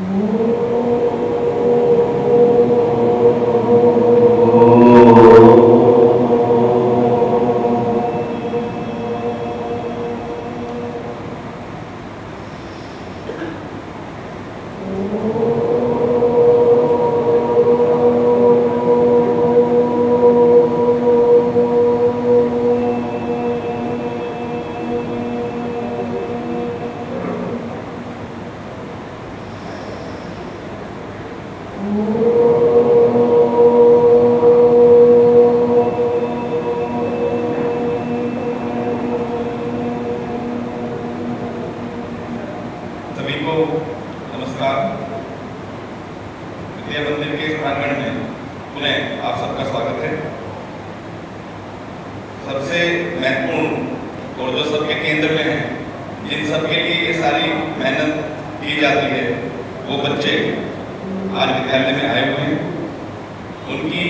सभी को नमस्कार। विद्या मंदिर के प्रांगण में पुनः आप सबका स्वागत है। सबसे महत्वपूर्ण और जो सबके केंद्र में है, जिन सबके लिए ये सारी मेहनत की जाती है, वो बच्चे आज विद्यालय में आए हुए हैं। उनकी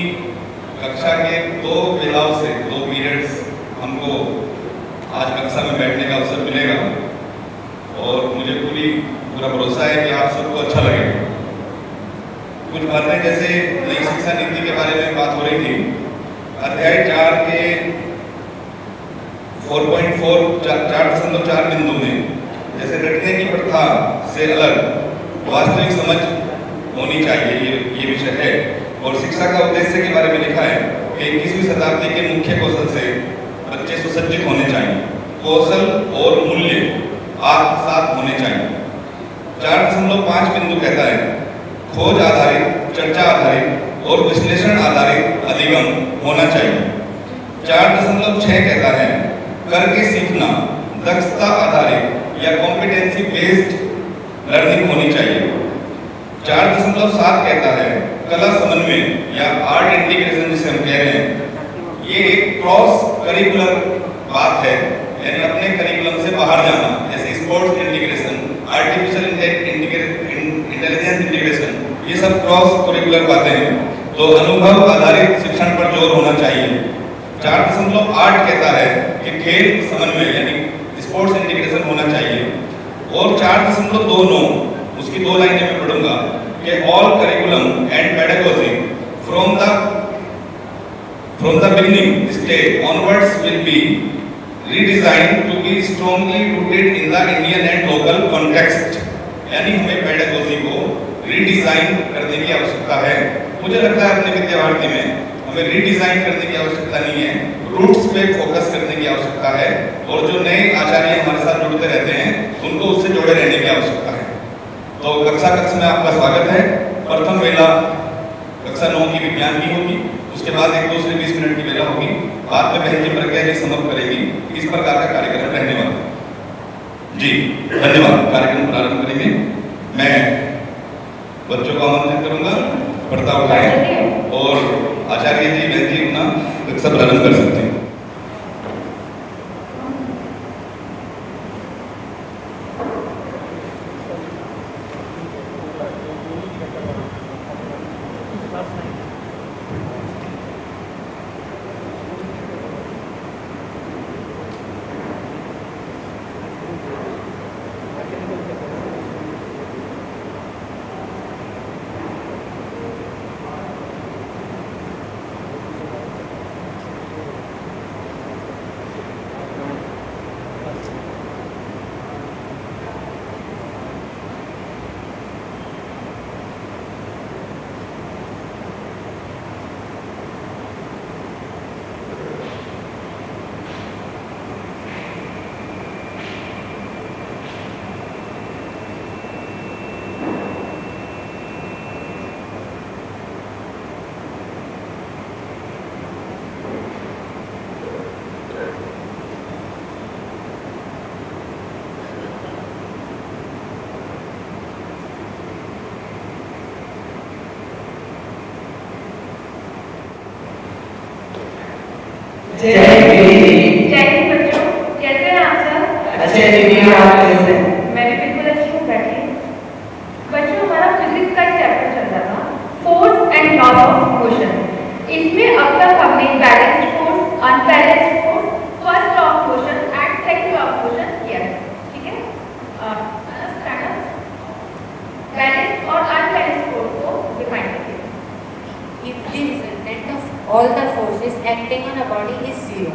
कक्षा के 2 वेलाओं से 2 पीरियड्स हमको आज कक्षा में बैठने का अवसर मिलेगा और मुझे पूरा भरोसा है कि आप सबको अच्छा लगेगा। कुछ बातें जैसे नई शिक्षा नीति के बारे में बात हो रही थी, अध्याय 4 के 4.4 बिंदु में जैसे रटने की प्रथा से अलग वास्तविक समझ होनी चाहिए, ये विषय है। और शिक्षा का उद्देश्य के बारे में लिखा है कि 21वीं शताब्दी के मुख्य कौशल से बच्चे सुसज्जित होने चाहिए। कौशल और मूल्य साथ होने चाहिए। 4.5 बिंदु कहता है खोज आधारित, चर्चा आधारित और विश्लेषण आधारित अधिगम होना चाहिए। 4.6 कहता है करके सीखना, दक्षता आधारित या कॉम्पिटेंसी बेस्ड लर्निंग होनी चाहिए। 4.7 कहता है कला समन्वय या आर्ट इंटीग्रेशन, जिसे हम कह रहे हैं, ये एक क्रॉस करिकुलर बात है, यानी अपने करिकुलम से बाहर जाना, जैसे sports integration, artificial intelligence integration, ये सब क्रॉस करिकुलर बातें हैं। तो अनुभव आधारित शिक्षण पर जोर होना चाहिए। 4.8 कहता है कि खेल समन्वय यानी स्पोर्ट्स इंटीग्रेशन होना चाहिए। और 4.29 उसकी 2 लाइनें मैं पढ़ूंगा कि all curriculum and pedagogy from the beginning stage onwards will be redesigned to be strongly rooted in the Indian and local context। यानी हमें पेडागोजी को रीडिजाइन करने की आवश्यकता है। मुझे लगता है अपने विद्या भारती में हमें रीडिजाइन करने की आवश्यकता नहीं है, रूट्स पे फोकस करने की आवश्यकता है। और जो नए आचार्य हमारे साथ जुड़ते रहते हैं, उनको उससे जुड़े रहने की आवश्यकता है। तो कक्षा में आपका स्वागत है। प्रथम वेला कक्षा 9 की विज्ञान की होगी, उसके बाद 1 2 से 20 मिनट की वेला होगी। बाद में बहन जी प्रज्ञा जी समाप्त करेगी। इस प्रकार का कार्यक्रम रहने वाला है। जी धन्यवाद। कार्यक्रम प्रारंभ करेंगे। मैं बच्चों को आमंत्रित करूंगा, पर्दा उठाएं और आचार्य जी बहन जी अपना कक्षा प्रारंभ कर सकते हैं। जय हिंद। जय हिंद बच्चों, कैसे हैं आप सब? अच्छे दीदी, आप कैसे? मैं भी बिल्कुल अच्छी हूँ। बैठिए। बच्चों, हमारा फिजिक्स का चैप्टर चल रहा था, force and law of motion. इसमें अब तक हमने balanced force, unbalanced force, first law of motion and second law of motion किया है। ठीक है? Balanced all the forces acting on a body is zero.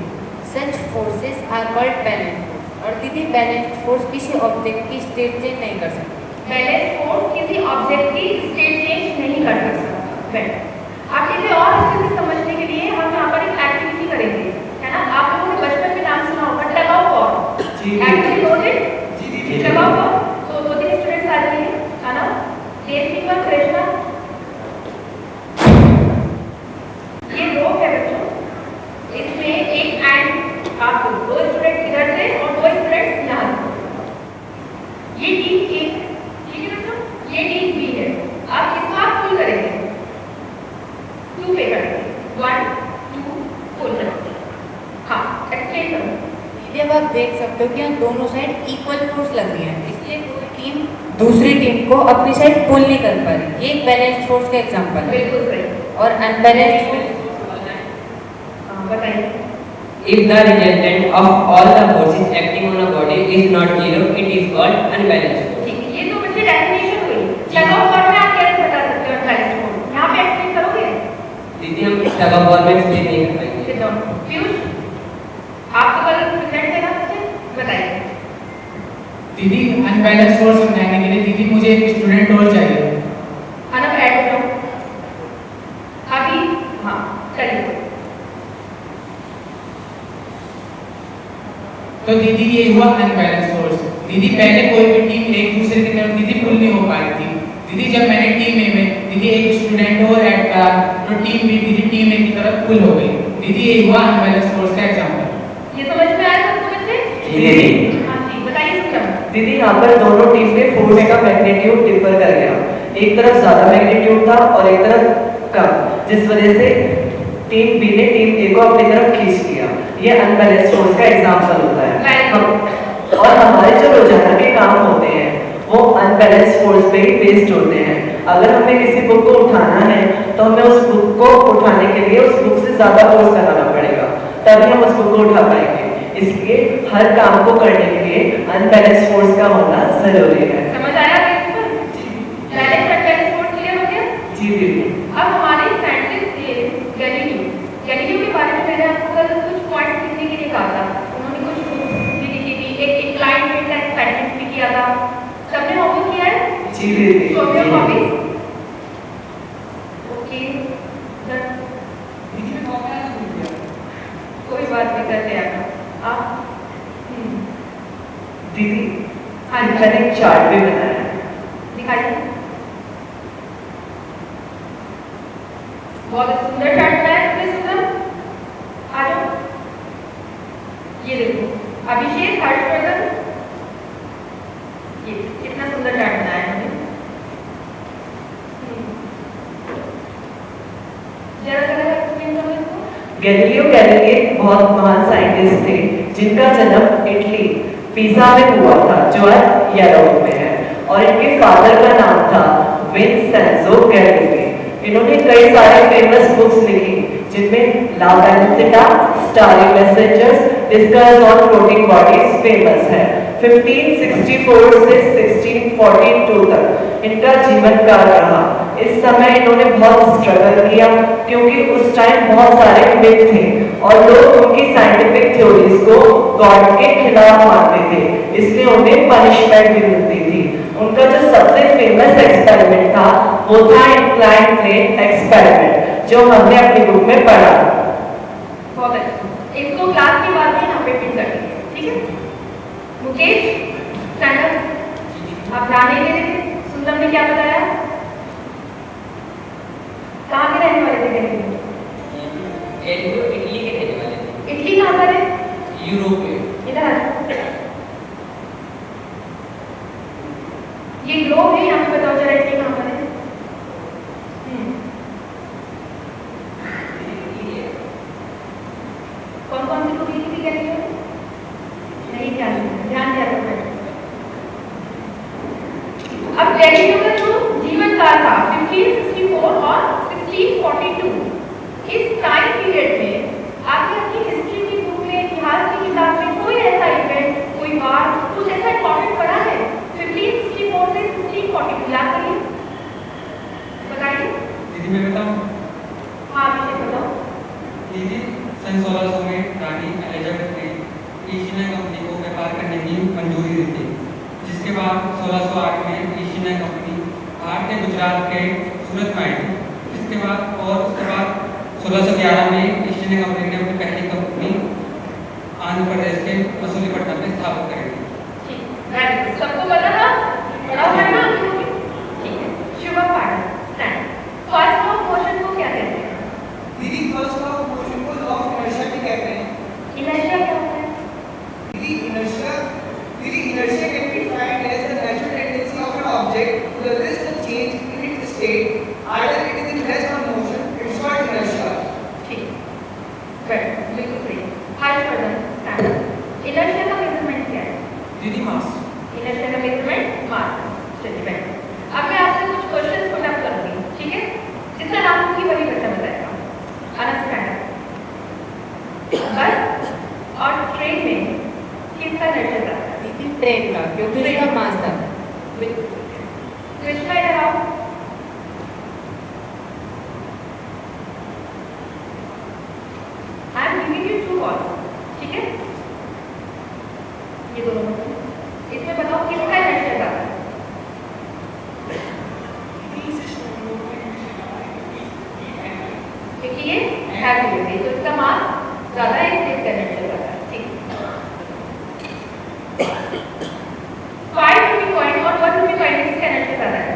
Such forces are called balanced force. और दीदी बैलेंस्ड फोर्स किसी object की state change नहीं कर सकती। बैलेंस फोर्स किसी ऑब्जेक्ट की स्टेट चेंज नहीं कर सकता। बेटर, आप इसे और अच्छे से समझने के लिए हम यहाँ पर एक एक्टिविटी करेंगे, है ना। आप लोगों ने बचपन में नाम सुना होगा tug of war. Actually noted tug of war. तो दो तीन स्टूडेंट्स आ जाइए, है ना। देवसिंह कृष्णा, ये रोप है बच्चों, इसमें एक एंड आप दो स्टूडेंट्स इधर से और दो स्टूडेंट्स यहाँ से। ये टीम ए, ठीक है बच्चों, ये टीम बी है। आप इसको आप पुल करेंगे, 2 पे करेंगे, 1 2 पुल करेंगे। हाँ, एक्सप्लेन करो। दीदी अब आप देख सकते हो कि यहाँ दोनों साइड इक्वल फोर्स लग रही है, इसलिए कोई टीम दूसरी टीम को अपनी साइड पुल नहीं कर पा रही। ये एक बैलेंस्ड फोर्स का एग्जांपल है। बिल्कुल सही। और अनबैलेंस्ड फोर्स, बताइए। If the resultant of all the forces acting on a body is not zero, it is called unbalanced force. ठीक है, ये तो बच्चे डेफिनेशन हुई। टग ऑफ वॉर में आप कैसे बता सकते हो अनबैलेंस्ड फोर्स? यहाँ पे एक्सप्लेन करोगे? दीदी हम टग ऑफ वॉर में एक्सप्लेन नहीं कर पाएंगे। Sit down. पीयूष, आपको कल प्रेजेंट देना बच्चे, बताइए। दीदी अनबैलेंस फोर्स समझाने के लिए दीदी मुझे एक स्टूडेंट और चाहिए। अनब ऐड हो जाओ अभी। हाँ, चलिए। तो दीदी ये हुआ अनबैलेंस फोर्स। दीदी पहले कोई भी टीम एक दूसरे की तरफ दीदी पुल नहीं हो पा रही थी। दीदी जब मैंने टीम ए में दीदी एक स्टूडेंट और ऐड करा तो टीम बी दीदी टीम ए की तरफ पुल हो गई। दीदी ये हुआ अनबैलेंस फोर्स का एग्जांपल। ये समझ में आया सबको बच्चे? दीदी हाँ जी, बताइए सिस्टम। दीदी यहाँ पर दोनों टीम में फोर्स का मैग्नीट्यूड डिफर कर गया। एक तरफ ज्यादा मैग्नीट्यूड था और एक तरफ कम, जिस वजह से टीम बी ने टीम ए को अपनी तरफ खींच लिया। ये अनबैलेंस फोर्स का एग्जांपल होता है। और हमारे जो रोजाना के काम होते हैं वो अनबैलेंस फोर्स पे ही बेस्ड होते हैं। अगर हमें किसी बुक को उठाना है तो हमें उस बुक को उठाने के लिए उस बुक से ज्यादा फोर्स लगाना पड़ेगा, तभी हम उस बुक को उठा पाएंगे। इसलिए हर काम को करने के लिए अनबैलेंस फोर्स का होना जरूरी है। समझ आया principle? Balance unbalance force clear हो गया? जी दीदी। अब हमारे साइंटिस्ट थे गैलीलियो। गैलीलियो के बारे में मैंने आपको कल कुछ पॉइंट्स लिखने के लिए कहा था। उन्होंने कुछ बुक्स भी लिखी थी, एक इंक्लाइनमेंट का एक्सपेरिमेंट भी किया था। सबने होमवर्क किया है? जी दीदी। Show your copy. ओके, कोई बात नहीं, कर लिया आप। दीदी हाँ, मैंने एक चार्ट भी बनाया है। दिखाइए। बहुत सुंदर चार्ट बनाया है सुंदर। आ जाओ, ये देखो अभिषेक हर्षवर्धन, ये कितना सुंदर चार्ट बनाया है हमने। जरा जरा एक्सप्लेन करो इसको। गैलीलियो गैलीली एक बहुत महान साइंटिस्ट थे जिनका जन्म इटली पिसा में हुआ था, जो आज यूरोप में है। और इनके फादर का नाम था विंसेंजो गैलीली। इन्होंने कई सारे फेमस बुक्स लिखी जिनमें La Bilancetta, starry messengers, discuss on floating bodies famous है। 1564 से 1642 तक इनका जीवन काल रहा। इस समय इन्होंने बहुत स्ट्रगल किया क्योंकि उस टाइम बहुत सारे मिथ थे और लोग उनकी साइंटिफिक थ्योरीज को गॉड के खिलाफ मानते थे, इसलिए उन्हें पनिशमेंट भी मिलती थी। उनका जो सबसे फेमस एक्सपेरिमेंट था वो था इंक्लाइन प्लेन एक्सपेरिमेंट, जो हमने अपनी बुक में पढ़ा। बहुत अच्छा, इसको क्लास के बाद में यहाँ पे पिन कर देंगे, ठीक है। Mukesh stand up. आप ध्यान नहीं दे रहे थे, सुंदर ने क्या बताया? कहाँ के रहने वाले थे गैलीलियो? गैलीलियो इटली के रहने वाले थे। इटली कहाँ पर है? यूरोप में। इधर आ जाओ। ये ग्लोब है, यहाँ पे बताओ जरा इटली कहाँ पर है? कौन कौन सी बुक लिखी थी गैलीलियो ने? नहीं ध्यान दिया था। अब गैलीलियो का जो जीवन काल था 1564 और 1642, इस टाइम पीरियड में आपने अपनी हिस्ट्री की बुक में, इतिहास की किताब में कोई ऐसा इवेंट, कोई वार, कुछ ऐसा इंपॉर्टेंट पढ़ा है? 1564 से 1642 याद करिए, बताइए। दीदी मैं बताऊं? हाँ, मुझे बताओ। दीदी सन 1600 में रानी एलिजाबेथ ने ईस्ट इंडिया कंपनी को व्यापार करने की मंजूरी दी थी, जिसके बाद 1608 में ईस्ट इंडिया कंपनी भारत के गुजरात के सूरत में आई थी। उसके बाद 1611 में ईस्ट इंडिया कंपनी ने अपनी पहली कंपनी आंध्र प्रदेश के मसूलीपट्टनम में स्थापित करी थी। सबको पता था? बड़ा पढ़ना ठीक है। Shubh Path stand. First law of motion को क्या कहते हैं? दीदी फर्स्ट लॉ ऑफ मोशन को लॉ ऑफ इनर्शिया भी कहते हैं। इनर्शिया क्या होता है? दीदी inertia can be defined as the natural tendency of an object to resist a change in its state, either it is in rest or motion, it's called inertia. ठीक। बिल्कुल सही। हर्षवर्धन स्टैंड। इनर्शिया का measurement क्या है? दीदी मास। Inertia का measurement मास। चलिए बैठ। अब मैं आपसे कुछ क्वेश्चंस पुट अप करूंगी, ठीक है? जिसका नाम होगी वही बच्चा बताएगा। अंडरस्टैंड? बस और ट्रेन में किसका इनर्शिया ज्यादा है? दीदी ट्रेन का, क्योंकि उसका मास था। बिल्कुल। कृष्णा इधर आओ। I am giving you two words, ठीक है? ये दोनों इसमें बताओ किसका इनर्शिया ज्यादा है? क्योंकि ये हैवी है तो इसका मास ज्यादा है, इसलिए इसका इनर्शिया ज्यादा है। ठीक। 5 रुपये कॉइन और 1 रुपये कॉइन किसका इनर्शिया ज्यादा है?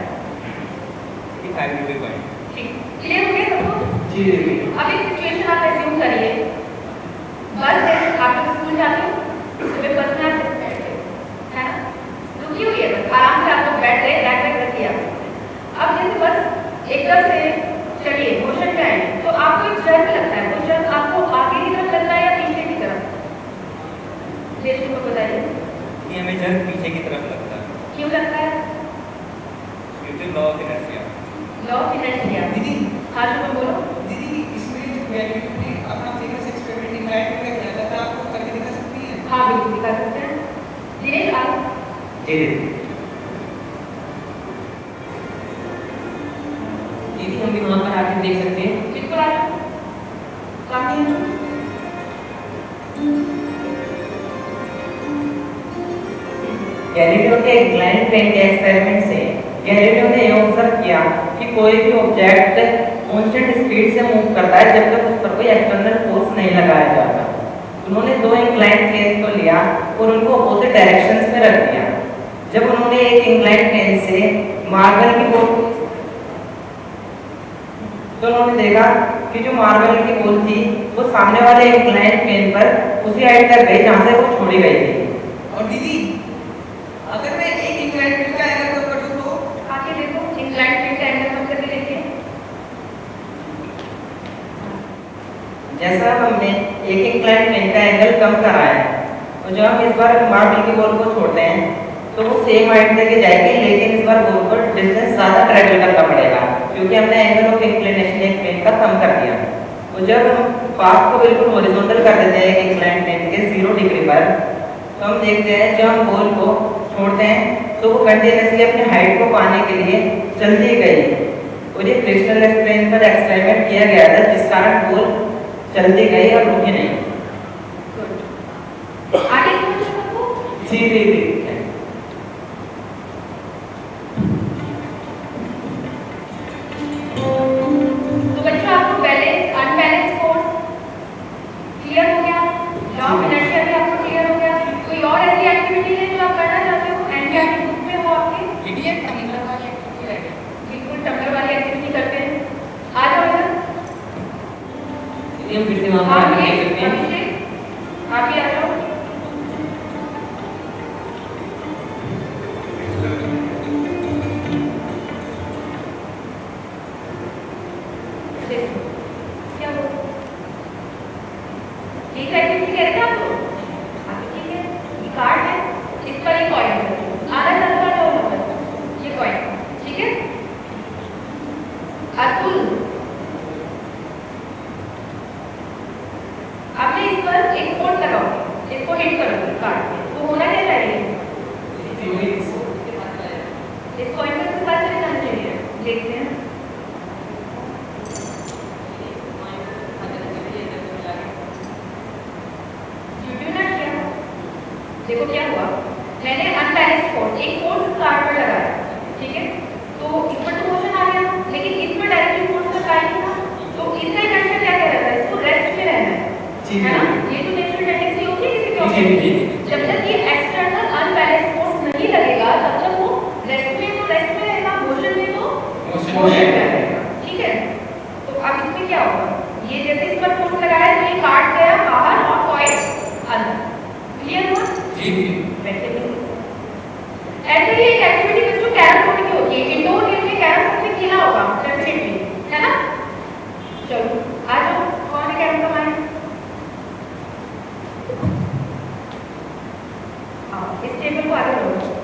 5 रुपये कॉइन। ठीक। क्लियर हो गया सबको? जी दीदी। अब एक सिचुएशन आप एज्यूम करिए। बस है, आप लोग स्कूल जाते हो, सुबह बस में आप बैठते हो, है ना? रुकी हुई है बस, आराम से आप लोग बैठ गए, बैग रखिए आप। अब जैसे बस एकदम से चलिए मोशन पे आए तो आपको एक जर्क लगता है, वो जर्क आपको आगे की तरफ लगता है या पीछे की तरफ? जैसे को बताइए। ये हमें जर्क पीछे की तरफ लगता है। क्यों लगता है? क्योंकि law of inertia. Law of inertia. दीदी हाँ शुभ बोलो। दीदी इसमें जो गैलीलियो ने अपना फेमस एक्सपेरिमेंट इंग्लैंड में किया था, आपको करके दिखा सकती हैं? हाँ बिल्कुल दिखा सकते हैं। दिनेश आओ। जी दीदी। दीदी हम भी वहाँ पर आके देख सकते हैं। बिल्कुल आ जाओ। काम नहीं है। गैलीलियो के इंक्लाइंड प्लेन के एक्सपेरिमेंट से गैलीलियो ने यह ऑब्जर्व किया कि कोई भी ऑब्जेक्ट कांस्टेंट स्पीड से मूव करता है जब तक उस पर कोई एक्सटर्नल फोर्स नहीं लगाया जाता। उन्होंने दो इंक्लाइंड प्लेन्स को लिया और उनको अपोजिट डायरेक्शंस में रख दिया। जब उन्होंने एक इंक्लाइंड प्लेन से मार्बल की बॉल तो उन्होंने देखा कि जो मार्बल की बॉल थी वो सामने वाले इंक्लाइंड प्लेन पर उसी हाइट तक गई जहाँ से वो छोड़ी गई थी। और दीदी अगर मैं एक इंक्लाइंड प्लेन का एंगल कम कर दूं तो आगे देखो इंक्लाइंड प्लेन का एंगल कम करके देखिए। जैसा हमने एक इंक्लाइंड प्लेन का एंगल कम करा है और जब हम इस बार मार्बल की बॉल को छोड़ते हैं तो वो सेम हाइट तक जाएगी, लेकिन इस बार बॉल को डिस्टेंस ज़्यादा ट्रैवल करना पड़ेगा क्योंकि हमने एंगल ऑफ इंक्लिनेशन एक प्लेन का कम कर दिया। तो जब हम पाथ को बिल्कुल हॉरिजॉन्टल कर देते हैं एक इंक्लाइंड प्लेन के 0 डिग्री पर, तो हम देखते हैं जब हम बॉल को छोड़ते हैं तो वो कंटिन्यूसली अपनी हाइट को पाने के लिए चलती गई और ये फ्रिक्शनल प्लेन पर एक्सपेरिमेंट किया गया था जिस कारण बॉल चलती गई और रुकी नहीं। आगे पूछो सबको। जी दीदी। तो बच्चों आपको बैलेंस अनबैलेंस फोर्स क्लियर हो गया? लॉ ऑफ इनर्शिया भी आपको क्लियर हो गया? कोई और ऐसी एक्टिविटी है जो आप करना चाहते हो? एंड ग्रुप में हो आपके? ये टम्बलर वाली एक्टिविटी रहेगी। बिल्कुल टम्बलर वाली एक्टिविटी करते हैं। आ जाओ इधर। दीदी हम फिर से वहाँ पर आके देख सकते हैं। अभिषेक आप भी आ जाओ। क्या हो? ये एक्टिविटी कह रहे थे आप लोग? हाँ तो ठीक है, ये कार्ड है, इस पर ये कॉइन है, आधा नंबर दो नंबर, ये कॉइन, ठीक है? अतुल, आपने इस पर एक कोड लगाओगे। देखो क्या हुआ, मैंने अनबैलेंस्ड फोर्स, एक फोर्स कार्ड पर लगाया, ठीक है, तो इस पर तो मोशन आ गया, लेकिन इस पर डायरेक्टली फोर्स लगाया नहीं था, तो इसका इनर्शिया क्या कह रहा था, इसको रेस्ट में रहना है ना, ये तो नेचुरल टेंडेंसी होती है किसी के ऑब्जेक्ट। जब तक ये एक्सटर्नल अनबैलेंस्ड फोर्स नहीं लगेगा तब तक वो रेस्ट में रहेगा, मोशन में तो मोशन में रहेगा, ठीक है। तो अब इसमें क्या होगा, ये जैसे इस पर फोर्स लगाया तो ये काट गया बाहर और कॉइल अंदर, क्लियर हुआ? जी ऐसे ही एक एक्टिविटी बच्चों कैरम बोर्ड की होती है, इंडोर गेम में कैरम सबसे खेला होगा डेफिनेटली, है ना। चलो आ जाओ, कौन है कैरम का माइक? हाँ, इस टेबल को आगे लो।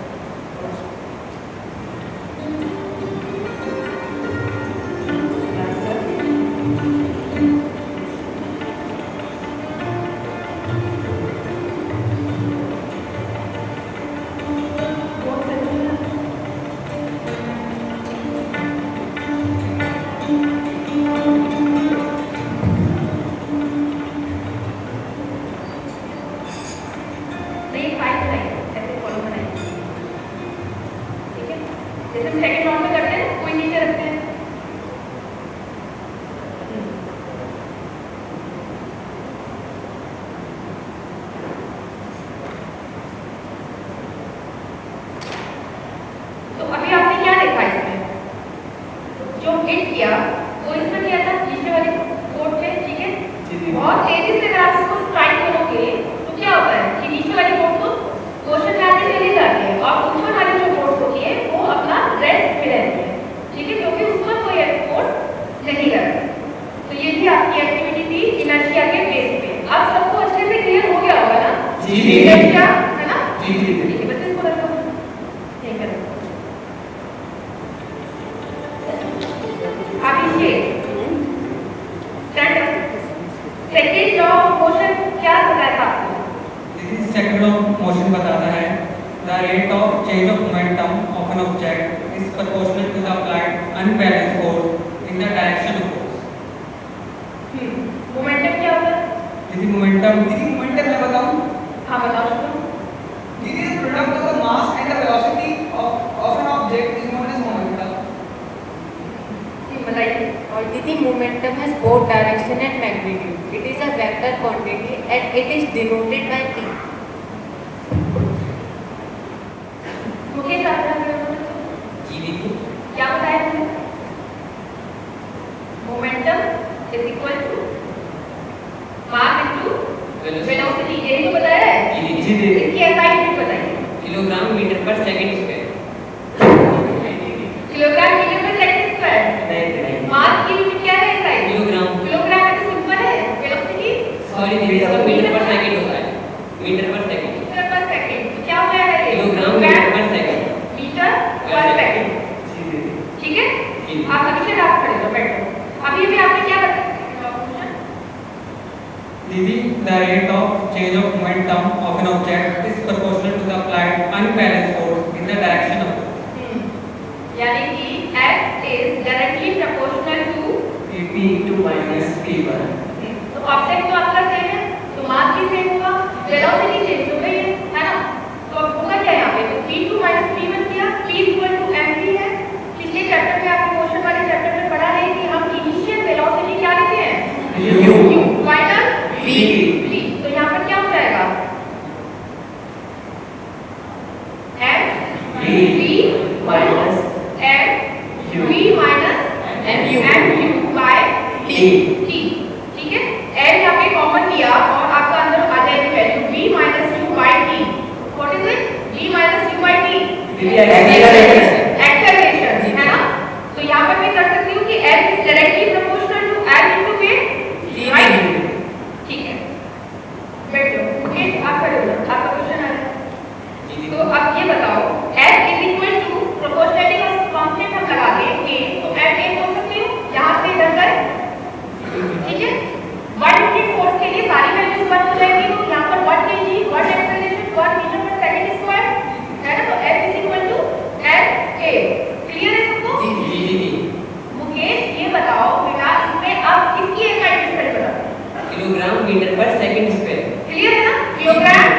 किलोग्राम मीटर पर सेकंड स्क्वायर। क्लियर है ना, किलोग्राम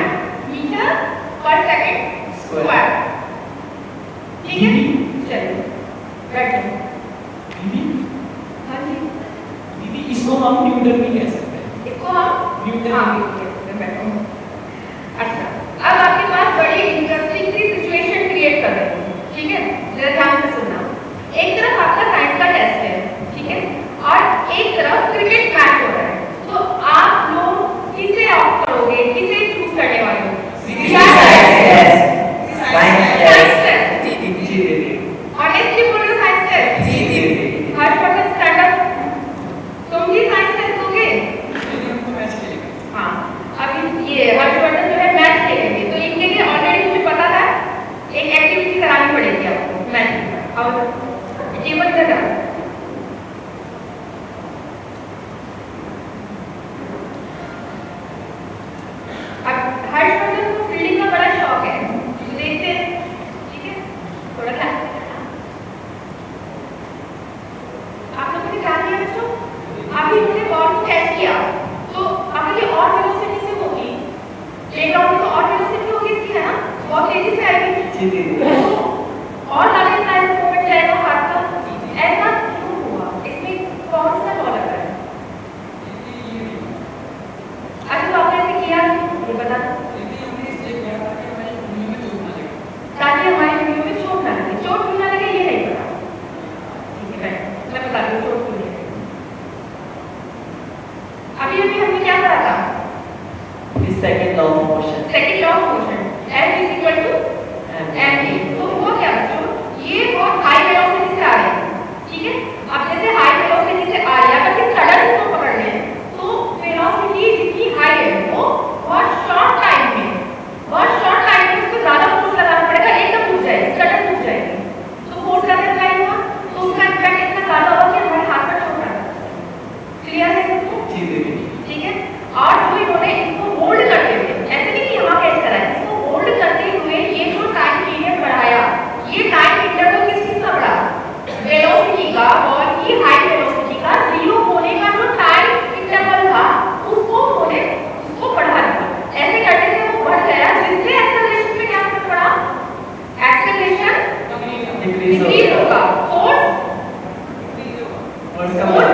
मीटर स्क्वायर। ठीक है, चलिए बैठो। दीदी हाँ जी, दीदी इसको हम न्यूटन भी कह सकते हैं। इसको हम न्यूटन हाँ बैठो। अच्छा, अब आपके पास बड़ी इंटरेस्टिंग सी सिचुएशन क्रिएट कर रही हूँ, ठीक है, जरा ध्यान से सुनना। एक तरफ आपका साइंस का टेस्ट है, ठीक है, और एक तरफ क्रिकेट मैच हो रहा है, तो आप लोग किसे ऑप्ट करोगे, किसे चूज करने वाले हो? जी दीदी। ऑनेस्टली बोलो, साइंस टेस्ट। जी दीदी। Harshvardhan stand up. तुम भी साइंस टेस्ट दोगे? हमको मैच खेलेंगे। हाँ, अभी ये हर्षवर्धन जो है मैच खेलेंगे, तो इनके लिए ऑलरेडी मुझे पता था एक एक्टिविटी करानी पड़ेगी आपको मैच में। और टेबल पे डालो। अब हर्षवर्धन को फील्डिंग का बड़ा शौक है, देखते हैं, ठीक है, थोड़ा ध्यान से करना। आप लोगों ने क्या किया बच्चों? अभी हमने बॉल को कैच किया, तो अगर ये और वेलोसिटी से होगी, प्लेग्राउंड में तो और वेलोसिटी होगी इसकी, है ना, बहुत तेजी से आएगी। जी दीदी। तो और आगे टाइम मूवमेंट जाएगा हाथ का। ऐसा क्यों हुआ? इसमें कौन सा लॉ लगा है? अच्छा, तो आपने ऐसे किया ये बता दो, ताकि हमारी उंगलियों में चोट ना लगे। चोट क्यों ना लगे ये नहीं पता, ठीक है, मैं बता दूँ चोट क्यों नहीं लगे। अभी अभी हमने क्या करा था? Second law of motion. Second law of motion, F is equal to mv। तो हुआ क्या बच्चों? ये बहुत हाई वेलोसिटी से आ रही है, ठीक है। अब जैसे हाई वेलोसिटी से आ रही है, अगर सडन इसको पकड़ लें, तो वेलोसिटी जितनी हाई है वो बहुत शॉर्ट टाइम में उसको ज्यादा फोर्स लगाना पड़ेगा, एकदम टूट जाएगी, सडन टूट जाएगी। तो फोर्स करने का हुआ, तो उसका इम्पैक्ट इतना ज्यादा होगा कि हमारे हाथ में चोट लगा। क्लियर है सबको? जी दीदी। ठीक है। और जो इन्होंने इसको होल्ड करते हुए, ऐसे नहीं कि यहाँ कैच करा है, इसको होल्ड करते हुए ये जो टाइम पीरियड बढ़ाया, ये टाइम इंटरवल किस चीज का बढ़ा? वेलोसिटी का, और ये हाई वेलोसिटी का जीरो होने का जो टाइम इंटरवल था उसको उन्होंने उसको बढ़ा दिया। ऐसे करने से वो बढ़ गया, जिससे एक्सेलरेशन में क्या फर्क पड़ा? एक्सेलरेशन डिक्रीज होगा, फोर्स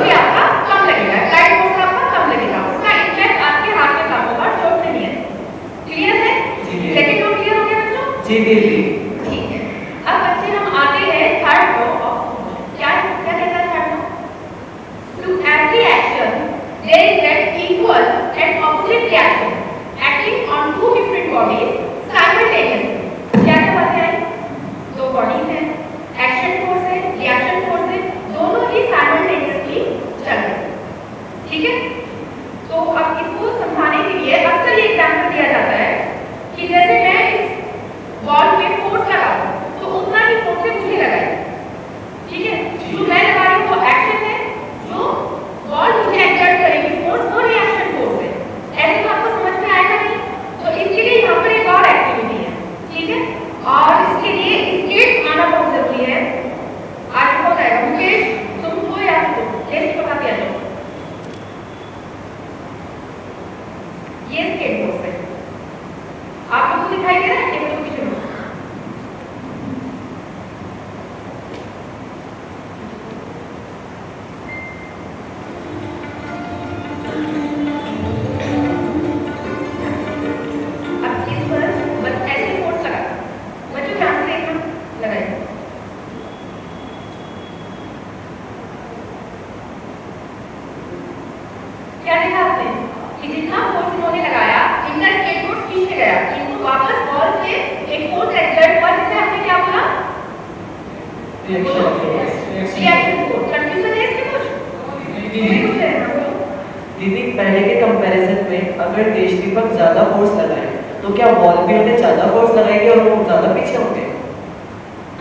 भी आपका कम लगेगा, टाइम फोर्स आपका कम लगेगा, उसका इम्पैक्ट आपके हाथ में कम होगा, चोट नहीं है। क्लियर है? सेकंड लो क्लियर हो गया बच्चों? जी दीदी। ठीक है। अब बच्चे हम आते हैं थर्ड लॉ ऑफ क्या क्या कहता है third law? To every action there is an equal and opposite reaction acting on two different bodies simultaneously. क्या क्या बातें आई? दो बॉडीज हैं, एक्शन फोर्स है, रिएक्शन फोर्स है, दोनों ही साइमल्टेनियसली चल रहे हैं, ठीक है। तो अब इसको समझाने के लिए अक्सर ये एग्जांपल दिया जाता है कि जैसे मैं इस बॉल में फोर्स लगाऊं, तो उतना ही फोर्स से मुझे लगाए, ठीक है। जो मैं लगा रही हूँ वो एक्शन है, जो बॉल मुझे एक्सर्ट करेगी फोर्स वो रिएक्शन फोर्स है। ऐसे तो आपको समझ में आएगा नहीं, तो इसके लिए यहाँ पर एक और एक्टिविटी है, ठीक है। और इसके लिए स्केट्स आना बहुत जरूरी है। आज हो जाएगा मुकेश, तुमको या टेस्ट बता दिया जाए। ये स्केट बोर्ड है, आप लोगों को दिखाई दे रहा है टेबल के पीछे? अब इस पर बस ऐसे फोर्स लगा, बच्चों ध्यान से देखना, लगाइए। क्या देखा आपने कि जितना फोर्स इन्होंने लगाया, इनका स्केटबोर्ड खींच गया, किंतु वापस बॉल से एक फोर्स एक्सर्ट हुआ, जिसे हमने क्या बोला? Reaction force. कंफ्यूजन है इसमें कुछ? कुछ है ना? दीदी पहले के कंपैरिजन में अगर देश दीपक ज्यादा फोर्स लगाए तो क्या बॉल भी उन्हें ज्यादा फोर्स लगाएगी और वो ज्यादा पीछे होंगे?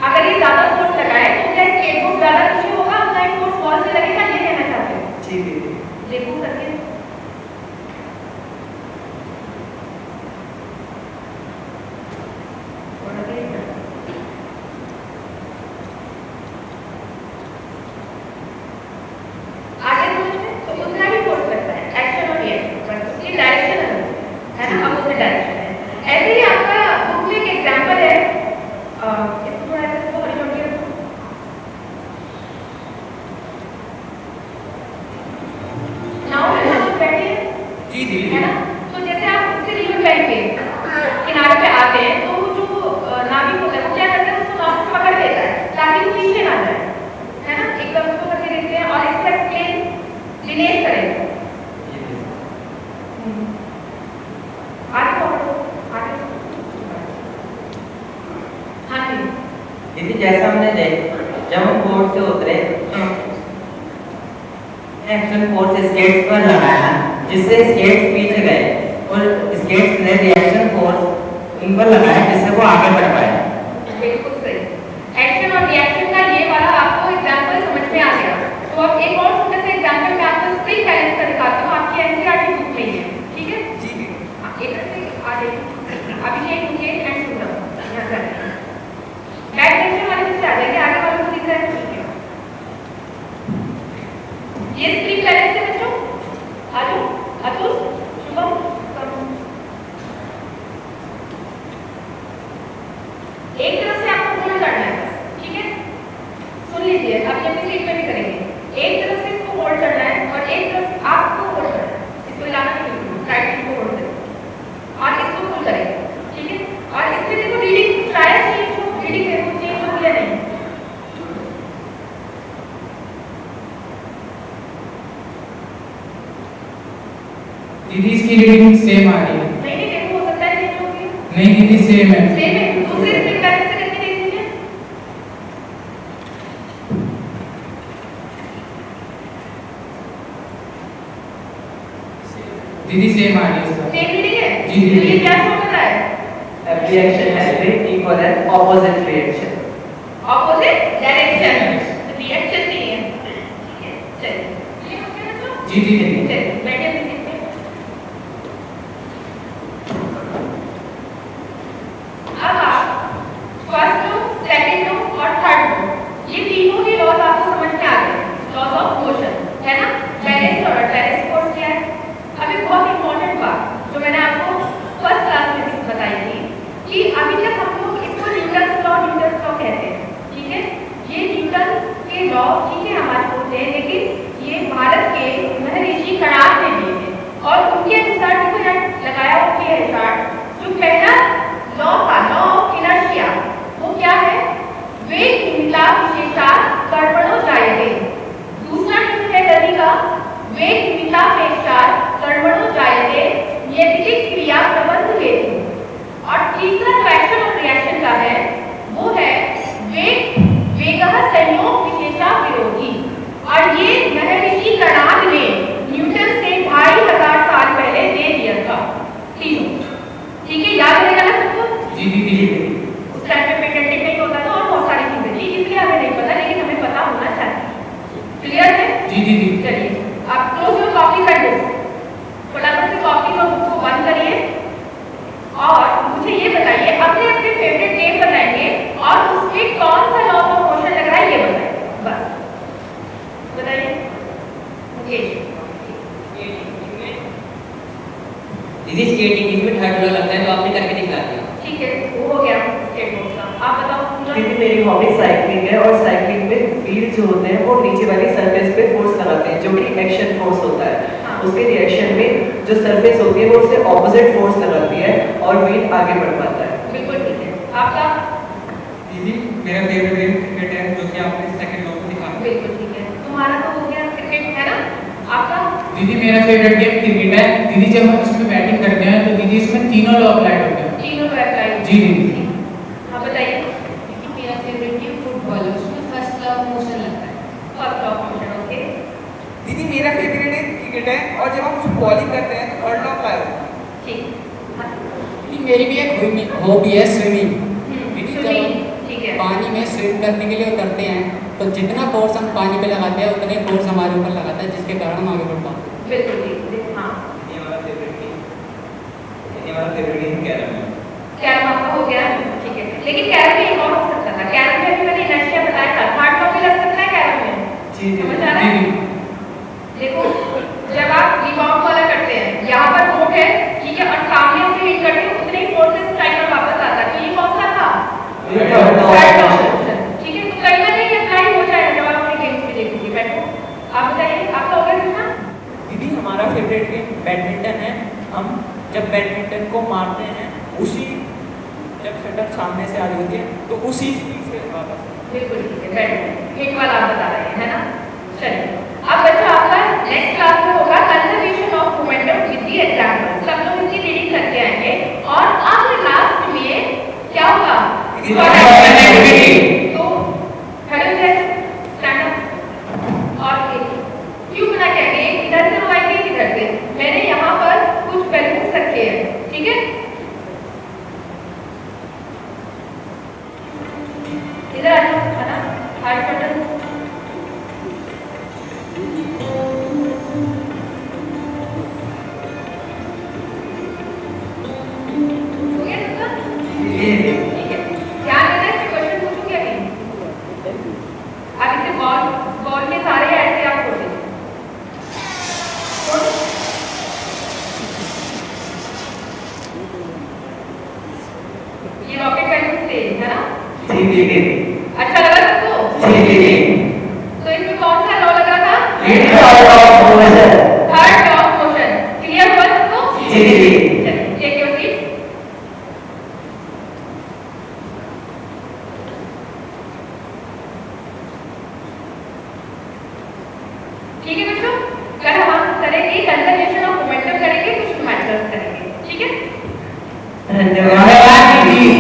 अगर ये ज्यादा फोर्स लगाए तो क्या स्केटबोर्ड ज्यादा पीछे होगा, उतना ही फोर्स बॉल से लगेगा, ये कहना चाहते हो? जी दीदी। देखो करके आगे तो उतना ही फोर्स लगता है, एक्शन और रिएक्शन, बट उसकी डायरेक्शन है ना, अपोजिट डायरेक्शन है। ऐसे ही आपका बुक में एक एग्जांपल है फोर्स जो होते हैं एक्शन फोर्स स्केट्स पर लगाया जिससे स्केट्स पीछे गए और स्केट्स ने रिएक्शन फोर्स इन पर लगाया जिससे वो आगे बढ़ पाए। बिल्कुल सही। एक्शन और रिएक्शन का ये वाला आपको एग्जांपल समझ में आ गया। तो अब एक और छोटे से एग्जांपल में आपको स्प्रिंग बैलेंस का दिखाती हूँ। आपकी एनसीईआरटी बुक में ही है, ठीक है? जी। हाँ, एक से आ जाइए। अभिषेक मुकेश एंड सुरभ यहाँ कर रहे हैं। बैक टेंशन वाले से आ जाएंगे, आगे वालों को दिख रहा है, ठीक है? ये स्प्रिंग बैलेंस है बच्चों। आ जाओ, अतुल, शुभम, करो। एक तरफ से आपको होल्ड करना है, ठीक है? सुन लीजिए, अब ये स्लीप में भी करेंगे। एक तरफ से इसको होल्ड करना है और एक तरफ आपको होल्ड करना है। इसको हिलाना नहीं है, राइट इसको होल्ड करें और इसको पुल करें, ठीक है? और इससे देखो रीडिंग ट्रायल चेंज हो, रीडिंग देखो चेंज हो या नहीं। दीदी इसकी रीडिंग सेम आ रही है। नहीं देखो, हो सकता है चेंज हो गई। नहीं दीदी सेम है। सेम है। दूसरे स्प्रिंग बैलेंस से करके देख लीजिए। दीदी सेम आ रही है इसका। सेम रीडिंग है। जी, जी, तो ये जी। क्या शो कर रहा है? Every action has been equal and opposite reaction. Opposite direction, reaction नहीं है, ठीक है? चलिए, ये हो गया ना तो? जी जी जी। चलिए, बैठिए अपनी सीट पे। अब आप फर्स्ट लो, सेकंड लो और थर्ड लो, ये तीनों ही लॉज आपको समझ में आ गए। लॉज ऑफ मोशन, है ना? बैलेंस और बैलेंस फोर्स क्या है? अब एक बहुत इंपॉर्टेंट बात जो मैंने आपको फर्स्ट क्लास में भी बताई थी कि अभी तक हम लोग इसको न्यूटन्स लॉ कहते हैं, ठीक है? ये न्यूटन के लॉ ठीक है हमारे होते हैं, लेकिन ये भारत के महर्षि कणाद ने दिए हैं और उनके अनुसार देखो यहाँ लगाया हुआ है चार्ट। जो पहला लॉ था, लॉ ऑफ इनर्शिया, वो क्या है? वेग विमिता विशेषात कर्मणो जायते। दूसरा नियम है गति का, वेग विमिता विशेषात कर्मणो जायते नियतिक क्रिया प्रबंध हेतु। और तीसरा जो एक्शन और रिएक्शन का है वो है वेग वेगः संयोग विशेषा विरोधी। और ये महर्षि कणाद ने न्यूटन से 2500 साल पहले दे दिया था तीनों, ठीक है? याद रहेगा ना सबको? जी दीदी। उस टाइम पे पेटेंट नहीं होता था और बहुत सारी चीजें थी, इसलिए हमें नहीं पता, लेकिन हमें पता होना चाहिए। क्लियर है? जी दीदी। चलिए, आप क्लोज योर कॉपी कर दो, फटाफट से कॉपी और बुक को बंद करिए और मुझे ये बताइए अपने अपने फेवरेट गेम बताएंगे और उसमें कौन सा लॉ ऑफ मोशन लग रहा है ये बताइए, बस बताइए। मुकेश। दीदी स्केटिंग इसमें थर्ड लॉ लगता है तो आपने करके दिखा दिया। ठीक है, वो हो गया स्केटबोर्ड का। आप बताओ पूरा। क्योंकि मेरी हॉबी साइकिलिंग है और साइकिलिंग में व्हील जो होते हैं वो नीचे वाली सरफेस पे फोर्स लगाते हैं जो कि एक्शन फोर्स होता है। हाँ। उसके रिएक्शन में जो सरफेस होती है वो उससे ऑपोजिट फोर्स लगाती है और व्हील आगे बढ़ पाता है। बिल्कुल ठीक है। आपका? दीदी मेरा फेवरेट गेम क्रिकेट है जो कि आपने सेकंड लॉ में दिखा। बिल्कुल ठीक है। तुम्हारा तो हो गया क्रिकेट, है ना? आपका? दीदी मेरा फेवरेट गेम क्रिकेट है। दीदी जब हम उसमें बैटिंग करते हैं तो दीदी इसमें तीनों लॉ अप्लाई होते हैं। तीनों को अप्लाई। जी दीदी। हाँ बताइए। मेरा फेवरेट गेम फुटबॉल है, उसमें फर्स्ट लॉ ऑफ मोशन लगता है। First law of motion, okay. दीदी मेरा फेवरेट है क्रिकेट है और जब हम उसमें बॉलिंग करते हैं तो थर्ड लॉ अप्लाई होता है। ठीक। हाँ। मेरी भी एक हॉबी है स्विमिंग। दीदी जब स्विमिंग, हम ठीक है। पानी में स्विम करने के लिए उतरते हैं तो जितना फोर्स हम पानी पे लगाते हैं उतने फोर्स हमारे ऊपर लगाता है जिसके कारण हम आगे बढ़ पाते हैं। बिल्कुल ठीक। हाँ। ये हमारा फेवरेट गेम कैरम है। कैरम आपका हो गया, ठीक है। लेकिन कैरम में एक और हो सकता था। कैरम में अभी मैंने इनर्शिया बताया था, थर्ड लॉ भी लग सकता है कैरम में। जी जी। समझ आ रहा है? देखो जब आप रिबाउंड वाला करते हैं, यहाँ पर कोर्ट है, ठीक है, और सामने से हिट करते हैं उतने ही फोर्स से स्ट्राइकर वापस आता है। तो ये कौन सा था? Third law of motion. ठीक है, तो कहीं ना कहीं अप्लाई हो जाएगा जब आप अपने गेम्स में देखोगे। बैठो, आप बताइए आपका हो गया कितना? दीदी हमारा फेवरेट गेम बैडमिंटन है। हम जब बैडमिंटन को मारते हैं उसी जब शटर सामने से आ रही होती है तो उसी स्पीड से वापस। बिल्कुल ठीक है, बैडमिंटन हिट वाला आप बता रहे हैं, है ना? चलिए, अब बच्चों आपका नेक्स्ट क्लास में होगा conservation of momentum with the example. सब लोग इसकी रीडिंग करके आएंगे और अब लास्ट में क्या होगा? तो हेलो गाइस, से बॉल के सारे ऐसे आप छोड़ दीजिए। ये रॉकेट बैलून तेज है ना? जी दीदी। अच्छा लगा सबको? जी दीदी। तो इसमें कौन सा लॉ लगा था? Third law of motion. Third law of motion clear हुआ सबको? जी दीदी। चलिए टेक योर सीट। ठीक है बच्चों, कल हम करेंगे कंजर्वेशन ऑफ मोमेंटम, करेंगे कुछ मैथड्स करेंगे, ठीक है? धन्यवाद दीदी।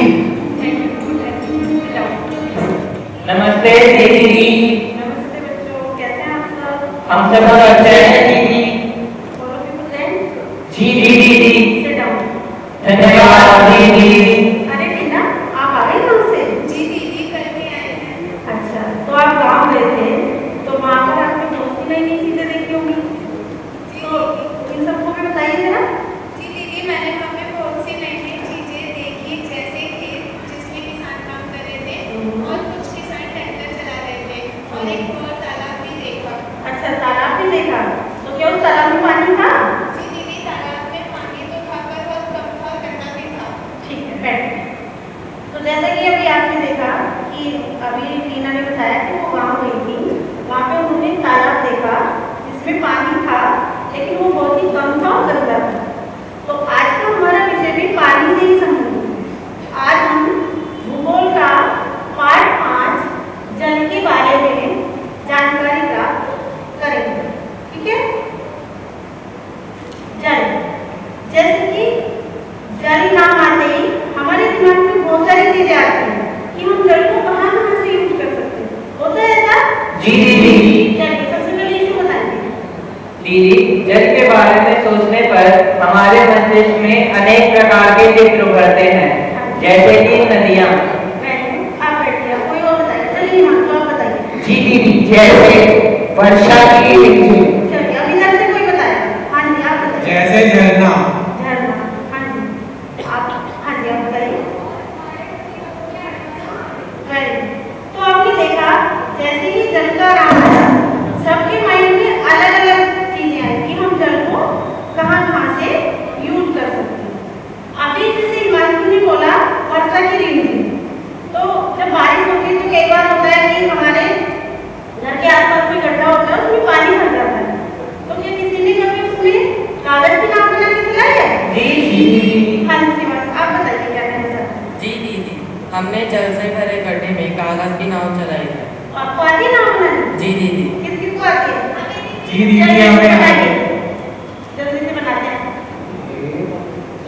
नमस्ते दीदी। नमस्ते बच्चों, कैसे हैं आप सब? हम सब बहुत अच्छे हैं दीदी। All of you present? जी दीदी। Sit down. धन्यवाद दीदी। अरे टीना, आप आ गए गाँव से? जी दीदी कल भी आए हैं। अच्छा, तो आप गाँव गए थे, तो वहाँ पर आपने बहुत सी नई नई चीजें देखी होंगी। तो इन सबको भी बताइए जरा। जी दीदी मैंने वहाँ पे बहुत सी नई नई चीजें देखी, जैसे खेत जिसमें किसान काम कर रहे थे और कुछ किसान ट्रैक्टर चला रहे थे और एक और तालाब भी देखा। अच्छा, तालाब भी देखा। तो क्या उस तालाब में पानी था? जी दीदी तालाब में पानी तो था पर बहुत कम था, गंदा भी था। ठीक है, बैठिए। तो जैसा कि अभी आपने देखा कि अभी टीना ने बताया कि वो गाँव गई थी, वहाँ पे उन्होंने तालाब देखा जिसमें पानी था, लेकिन वो बहुत ही कम था और गंदा था। तो आज का हमारा विषय भी पानी से ही संबंधित है। आज हम भूगोल का पार्ट 5 जल के बारे में जानकारी प्राप्त करेंगे, ठीक है? जल, जैसे कि जल नाम आते ही हमारे दिमाग में बहुत सारी चीजें आती हैं कि हम जल को कहाँ कहाँ से यूज कर सकते हैं। होता है ऐसा? जी दीदी। चलिए सबसे पहले इसको बताइए। दीदी, जल के बारे में सोचने पर हमारे मस्तिष्क में अनेक प्रकार के चित्र उभरते हैं, जैसे कि नदियाँ। आप बैठिए, कोई और बताइए। चलिए हाँ, तो आप बताइए। जी दीदी, जैसे वर्षा की ऋतु। चलिए अब इधर से कोई बताएगा। हाँ जी आप बताइए। जैसे झरना। झरना, हाँ जी आप, हाँ जी आप बताइए। तो आपने देखा जैसे ही जल का नाम आया, सबके माइंड में अलग अलग चीजें आई कि हम जल को कहाँ कहाँ से यूज कर सकते हैं। अभी जैसे हिमांशु ने बोला वर्षा की ऋतु, तो जब बारिश होती है तो कई बार होता है कि हमारे घर के आसपास में गड्ढा होता है, उसमें पानी भर जाता है। तो क्या किसी ने कभी उसमें कागज के नाम बना के खिलाया है? जी दीदी। हाँ जी बस आप बताइए क्या कहना चाहते हैं। जी दीदी, हमने जल से भरे गड्ढे में कागज की नाव चलाई है। आपको आती है नाम बनानी? जी दीदी। किस किस को आती है? जी दीदी हमें आती है। जल्दी से बनाते हैं।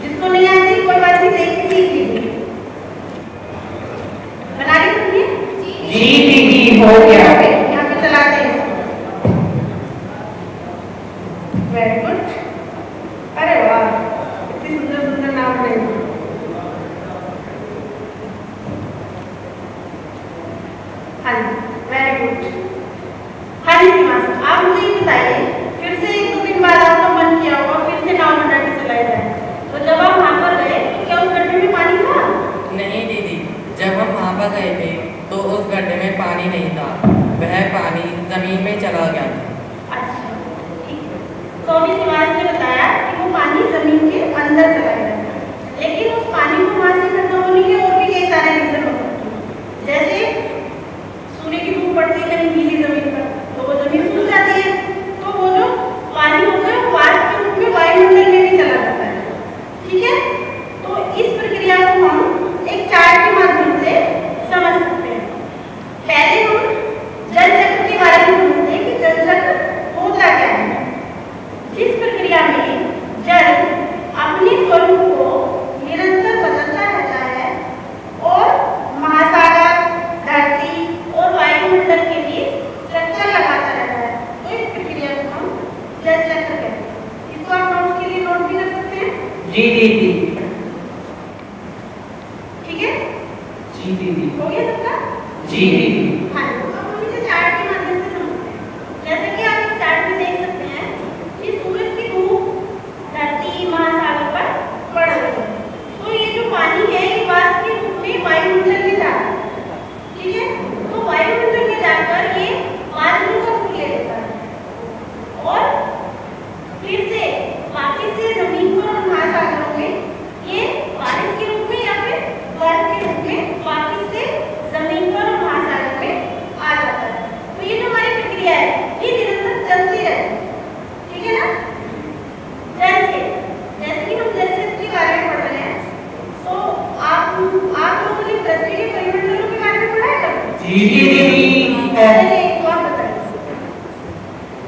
जिसको नहीं आती कोई बात नहीं, देख के सीख लीजिए। बना के सुनिए। जी दीदी, हो गया। यहाँ पे चलाते हैं इसको। Very good. अरे वाह, इतनी सुंदर सुंदर नाम बनाए। हाँ जी, वेरी गुड। हाँ जी सीमा, आप मुझे ये बताइए फिर से एक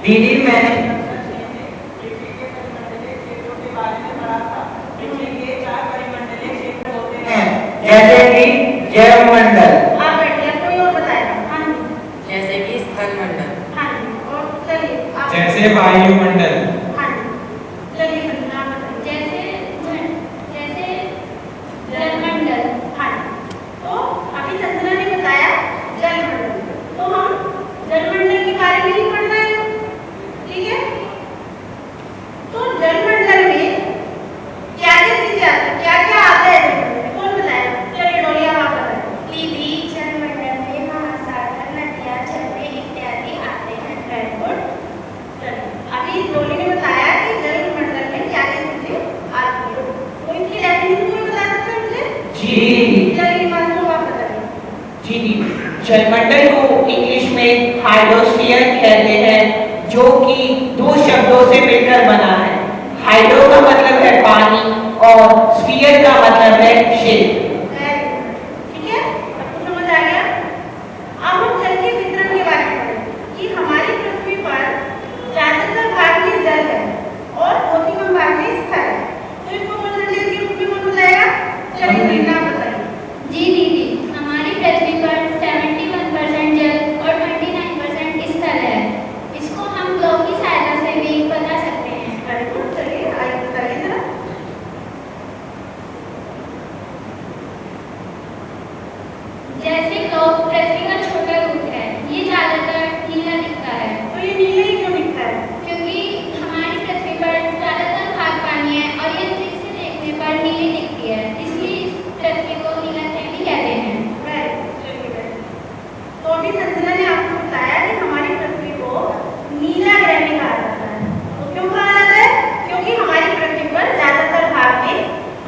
दीदी मैंने जैसे कि जैवमंडल। आप बैठिए, कोई और बताएगा। हाँ जी, जैसे कि स्थलमंडल। हाँ जी, और चलिए आप। जैसे वायुमंडल। हाँ जी, चलिए संजना आप बताइए। जैसे जलमंडल। हाँ जी, तो अभी संजना ने बताया जलमंडल, तो हम जलमंडल के बारे में ही पढ़ रहे हैं, ठीक है। तो जलमंडल में क्या क्या चीजें आती हैं, क्या क्या आता है जलमंडल में, कौन बताएगा? चलिए डोलिया आप बताएं। निधि जलमंडल में महासागर, नदियाँ, झरने इत्यादि आते हैं। वेरी चलिए अभी डोली ने बताया कि जलमंडल में क्या क्या चीजें आती हैं, तो इनकी डेफिनेशन कोई बता सकते हैं मुझे? जी चलिए मानो आप बताइए। जी जलमंडल को इंग्लिश में हाइड्रोस्फीयर कहते हैं, जो कि दो शब्दों से मिलकर बना है। हाइड्रो का मतलब है पानी और स्फीयर का मतलब है शेप। ठीक है, आपको समझ आ गया। अब हम जल के वितरण के बारे में पढ़ेंगे कि हमारी पृथ्वी पर ज्यादातर भाग में जल है और बहुत ही कम भाग में स्थल है, तो इसको परसेंटेज के रूप में कौन बताएगा? चलिए संजना बताइए। जी दीदी, हमारी पृथ्वी पर 71% जल और 29% स्थल है। इसको हम ग्लोब की सहायता से भी बता सकते हैं। वेरी गुड, चलिए आइए बताइए जरा। जैसे ग्लोब पृथ्वी का छोटा रूप है, ये ज्यादातर नीला दिखता है। तो ये नीले ही क्यों दिखता है? क्योंकि हमारी पृथ्वी पर ज्यादातर भाग पानी है और ये अंतरिक्ष से देखने पर नीली दिखती है, इसलिए इस पृथ्वी को नीला भी कहते हैं। वेरी गुड, चलिए वेरी गुड। तो अभी संजना ने आपको बताया कि हमारी पृथ्वी को नीला ग्रह भी कहा जाता है। तो क्यों कहा जाता है? क्योंकि हमारी पृथ्वी पर ज्यादातर भाग में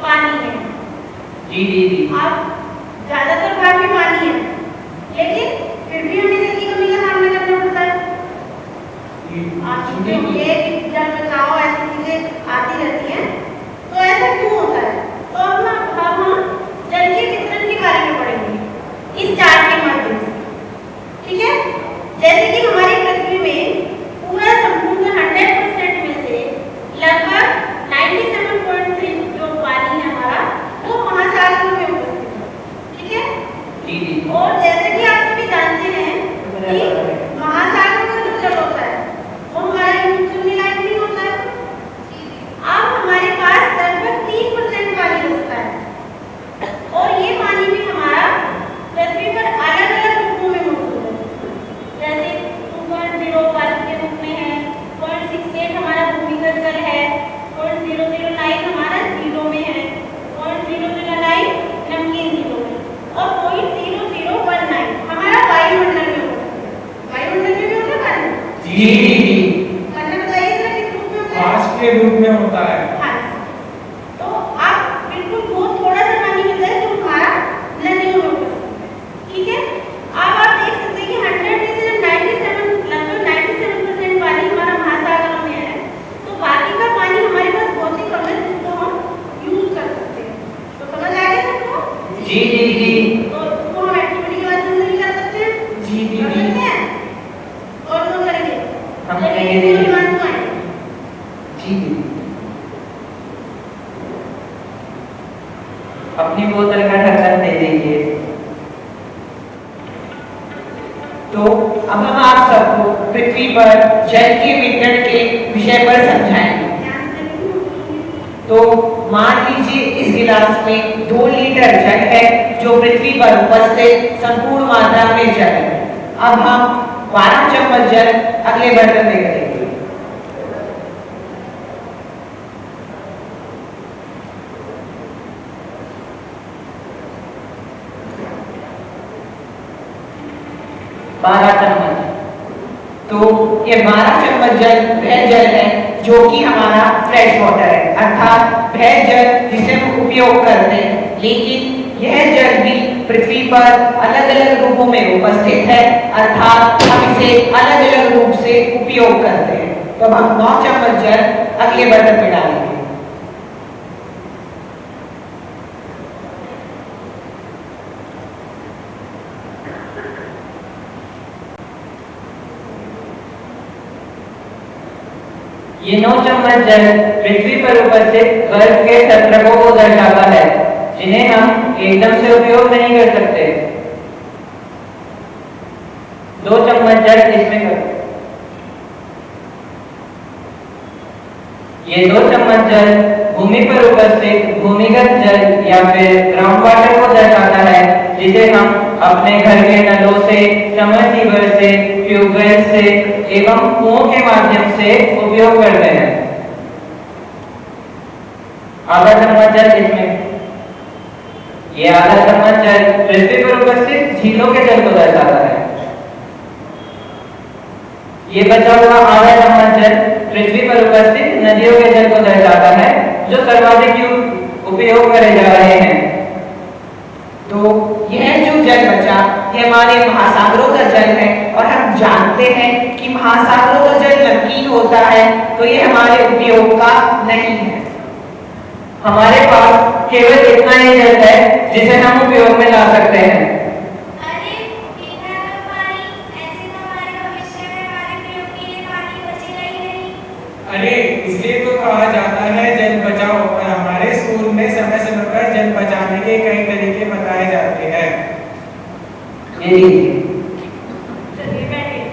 पानी है। जी दीदी। आप ज्यादातर भाग में पानी है, लेकिन फिर भी हमें जल की कमी का सामना करना पड़ता है। आप सुनते होंगे कि जल बचाओ ऐसी चीजें आती रहती हैं, तो ऐसा क्यों होता है? तो अब हम जल के वितरण के बारे में पढ़ेंगे इस चार्ट के माध्यम से, ठीक है। जैसे कि हमारी पृथ्वी में पूरा संपूर्ण 100% में से लगभग 97.3 जो पानी है हमारा, वो महासागरों में उपस्थित है, ठीक है। और जैसे कि आप सभी जानते हैं कि महासागरों का जो जल होता है वो हमारे मुंह से मिला नहीं होता है। अब हमारे पास लगभग 3% पानी बचता है, और ये पानी भी हमारा पृथ्वी पर अलग अलग रूपों में मौजूद है। जैसे 2.0 बर्फ के रूप में है, 0.68 हमारा भूमिगत जल है, 0.009 हमारा जीरो में है, 0.009 नमकीन जीरो में, और 0.0019 हमारा वायुमंडल में होता है। वायुमंडल में भी होता है पानी? जी। पानी बताइए जरा किस रूप में होता है? वाष्प के रूप में होता है। हाँ, तो आप बिल्कुल बहुत थोड़ा सा पानी मिलता है जो हमारा नदियों में उपस्थित है, ठीक है। अब आप देख सकते हैं कि 100 में से जब 97% पानी हमारा महासागरों में है, तो बाकी का पानी हमारे पास बहुत ही कम है जिसको हम यूज कर सकते हैं। तो समझ आ गया सबको? जी दीदी। तो उसको हम एक्टिविटी के माध्यम से भी कर सकते हैं। जी कर दीदी। सकते हैं, और लोग करेंगे। हम चलिए, करेंगे इसमें दीदी। मानू आएंगे। जी दीदी। अपनी बोतल का ढक्कन दे दीजिए। तो अब हम आप सबको पृथ्वी पर जल के वितरण के विषय पर समझाएंगे। तो मान लीजिए इस गिलास में 2 लीटर जल है जो पृथ्वी पर उपस्थित संपूर्ण मात्रा में जल है। अब हम 12 चम्मच जल अगले बर्तन में करेंगे। तो ये 12 चम्मच जल वह जल है जो कि हमारा फ्रेश वाटर है, अर्थात वह जल जिसे हम उपयोग करते हैं, लेकिन यह जल भी पृथ्वी पर अलग अलग रूपों में उपस्थित है, अर्थात हम इसे अलग अलग रूप से उपयोग करते हैं। तो हम 9 चम्मच जल अगले बर्तन में डालेंगे। ये 9 चम्मच जल पृथ्वी पर उपस्थित बर्फ के छत्रकों को दर्शाता है, जिन्हें हम एकदम से उपयोग नहीं कर सकते। 2 चम्मच जल इसमें करो। ये 2 चम्मच जल भूमि पर उपस्थित भूमिगत जल या फिर ग्राउंड वाटर को दर्शाता है, जिसे हम अपने घर के नलों से, समरसीवर से, ट्यूबवेल से एवं कुओं के माध्यम से उपयोग करते हैं। आधा चम्मच जल इसमें, ये आधा चम्मच जल पृथ्वी पर उपस्थित झीलों के जल को दर्शाता है। ये बचा हुआ आधा चम्मच जल पृथ्वी पर उपस्थित नदियों के जल को दर्शाता है, जो सर्वाधिक उपयोग करे जा रहे हैं। तो यह जो जल बचा ये हमारे महासागरों का जल है, और हम जानते हैं कि महासागरों का जल नमकीन होता है, तो ये हमारे उपयोग का नहीं है। हमारे पास केवल इतना ही जल है जिसे हम उपयोग में ला सकते हैं। अरे इसलिए तो कहा जाता है जल बचाओ, और हमारे स्कूल में समय समय पर जल बचाने के कई तरीके बताए जाते हैं। चलिए बैठिए।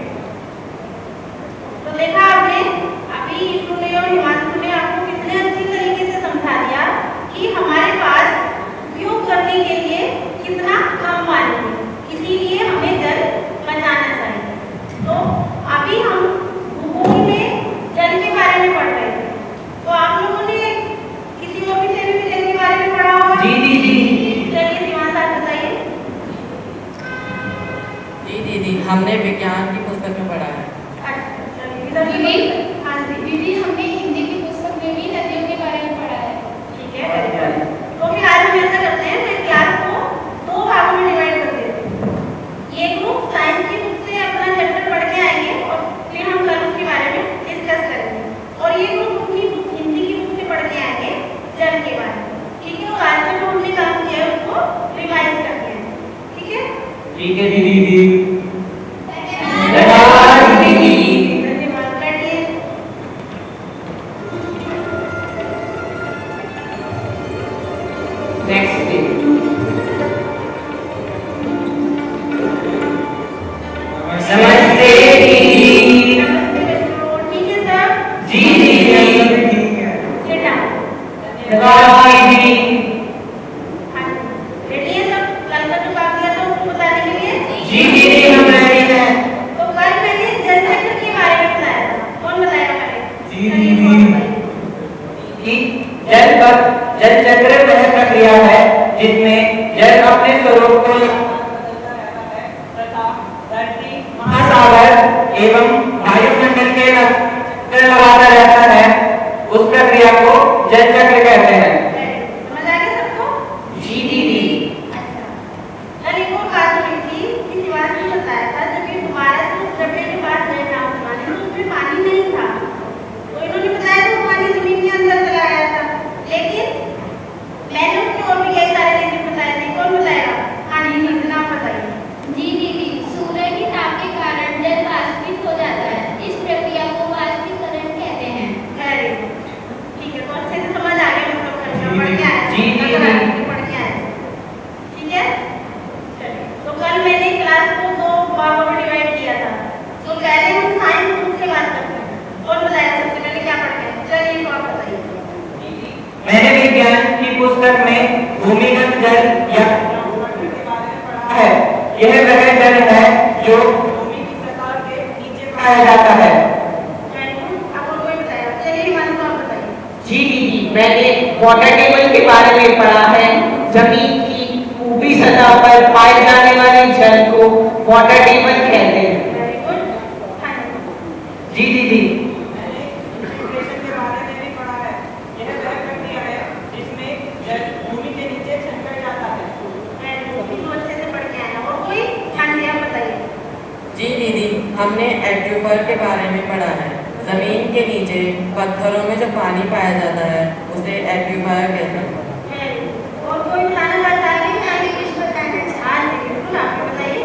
तो देखा आपने, अभी इन्होंने और हिमांशु ने आपको कितने अच्छी तरीके से समझा दिया कि हमारे पास उपयोग करने के लिए कितना कम पानी है, इसीलिए हमें जल बचाना चाहिए। तो अभी हम भूगोल में जल के बारे में पढ़ रहे थे, तो आप लोगों ने किसी और विषय में भी जल के बारे में पढ़ा होगा? जी जी जी। चलिए शिवान साहब बताइए। जी दीदी, हमने विज्ञान की पुस्तक में पढ़ा है। दीदी, हाँ दीदी, हमने हिंदी की पुस्तक में भी नदियों के बारे में पढ़ा है। ठीक है, तो फिर आज हम ऐसा करते हैं, मैं क्लास को 2 भागों में डिवाइड कर देती हूँ। एक ग्रुप साइंस की बुक से अपना चैप्टर पढ़ के आएंगे और फिर हम कल उसके बारे में डिस्कस करेंगे, और ये ग्रुप अपनी हिंदी की बुक से पढ़ के आएंगे जल के बारे में। ठीक है, और आज में जो हमने काम किया है उसको रिवाइज करते हैं। ठीक है? ठीक है दीदी। जल चक्र वह प्रक्रिया है जिसमें जल अपने स्वरूप को महासागर एवं वायुमंडल के लगाता रहता है, उस प्रक्रिया को जल चक्र कहते हैं। समझ आ गया सबको? जी दीदी। अच्छा, कल एक और बात हुई थी कि शिवान ने बताया था जब ये दोबारा से उस डब्बे के पास गए नाव चलाने, तो उसमें पानी नहीं था, तो इन्होंने बताया था पानी जमीन के अंदर चला गया था, लेकिन मैंने उसके और भी कई सारे रीजन बताए थे। कौन बताएगा? हाँ जी, नाम बताइए। जी दीदी, सूर्य की ताप के कारण जल वाष्पित हो जाता है, इस प्रक्रिया को वाष्पीकरण कहते हैं। वेरी गुड, ठीक है, तो अच्छे से समझ आ गया, मतलब पढ़ के आए। जी दीदी। पढ़ के आए, ठीक है। चलिए, तो कल मैंने क्लास को 2 भागों में डिवाइड किया था। तो पहले हम साइंस बुक से बात करते हैं। कौन बताया सबसे पहले क्या पढ़ते हैं? चलिए, तो आप बताइए। मैंने विज्ञान की पुस्तक में भूमिगत जल या है, यह वह जल है जो भूमि की सतह के नीचे पाया जाता है। आपको कोई बताया? चलिए, हिमांशु आप बताइए। जी दीदी, मैंने वाटर टेबल के बारे में पढ़ा है। जमीन की ऊपरी सतह पर पाए जाने वाले जल को वाटर टेबल कहते हैं। Very good. जी दीदी। जी दीदी, हमने एक्वाफर के बारे में पढ़ा है। जमीन के नीचे पत्थरों में जो पानी पाया जाता है उसे एक्वाफर कहते हैं। और कोई बताना चाहता है कि आगे कुछ बताना चाह रहे हैं? बिल्कुल, आप बताइए।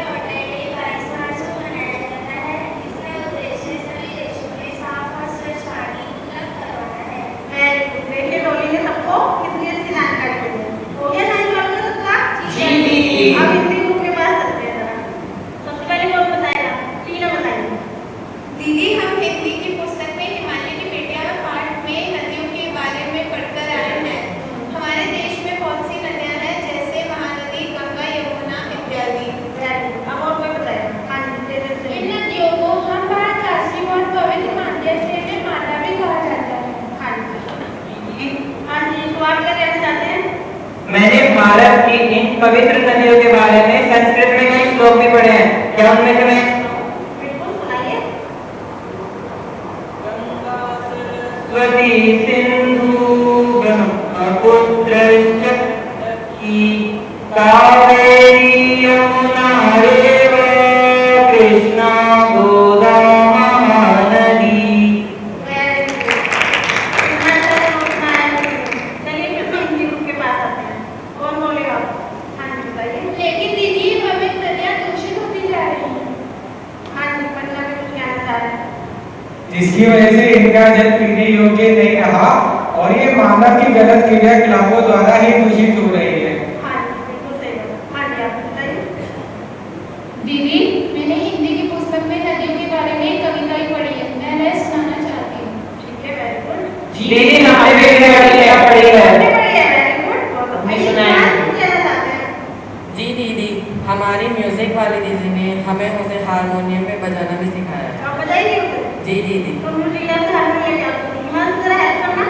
वाटर टेबल का इस्तेमाल बनाया जाता है, इसका उद्देश्य सभी देशों में साफ और भारत की इन पवित्र नदियों के बारे में संस्कृत में कई श्लोक भी पढ़े हैं, क्या उनमें से मैं सरस्वती सिंधु ब्रह्मपुत्रश्च कावेरी यमुना रेव कृष्णा गोदावरी। लेकिन दीदी पवित्र नदियाँ दूषित होती जा रही हैं। हाँ जी, मतलब कुछ कहना चाह रहे हैं। जिसकी वजह से इनका जल पीने योग्य नहीं रहा और ये मानव की गलत क्रियाकलापों द्वारा ही दूषित हो रही है। हाँ जी, बिल्कुल सही बात। हाँ जी, आप बताइए। दीदी, मैंने हिंदी की पुस्तक में नदियों के बारे में एक कविता ही पढ़ी है, मैं वह सुनाना चाहती हूँ। ठीक है, वेरी गुड। दीदी हमने भी पढ़ी है, वेरी गुड। हमने सुनाई है। जी दीदी, हमारी म्यूजिक वाली दीदी ने हमें उसे हारमोनियम पे बजाना भी सिखाया है। आप बताइए उसे। जी दीदी। तो मुझे याद हारमोनियम क्या होता है? हिमांशु जरा हेल्प करना।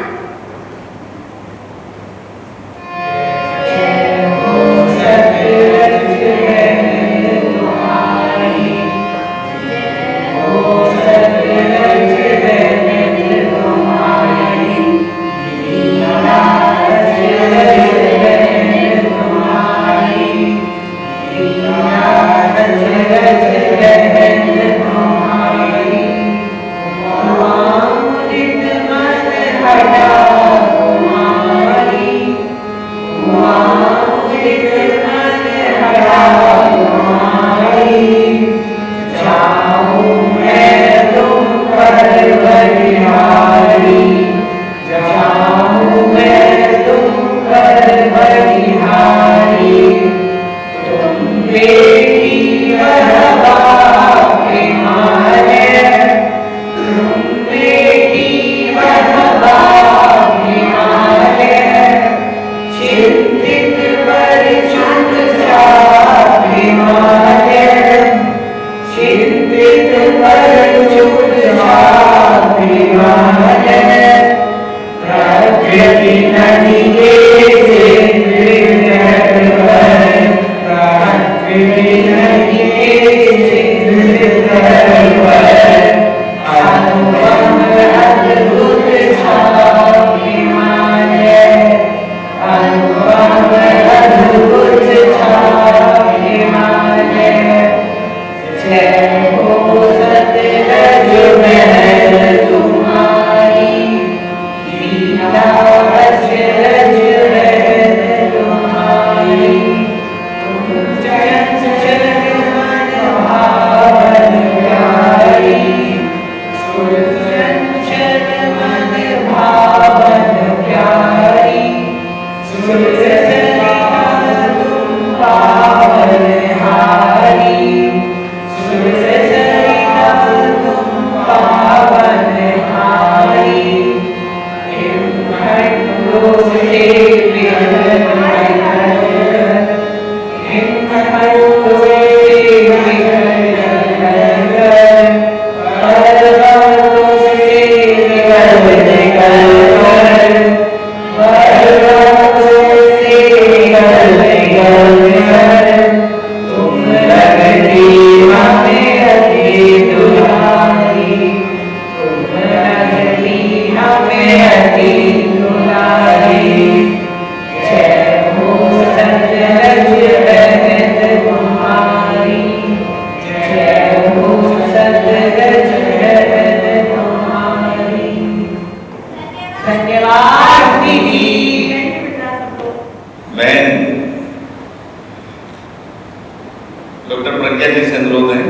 डॉक्टर प्रज्ञा जी से अनुरोध है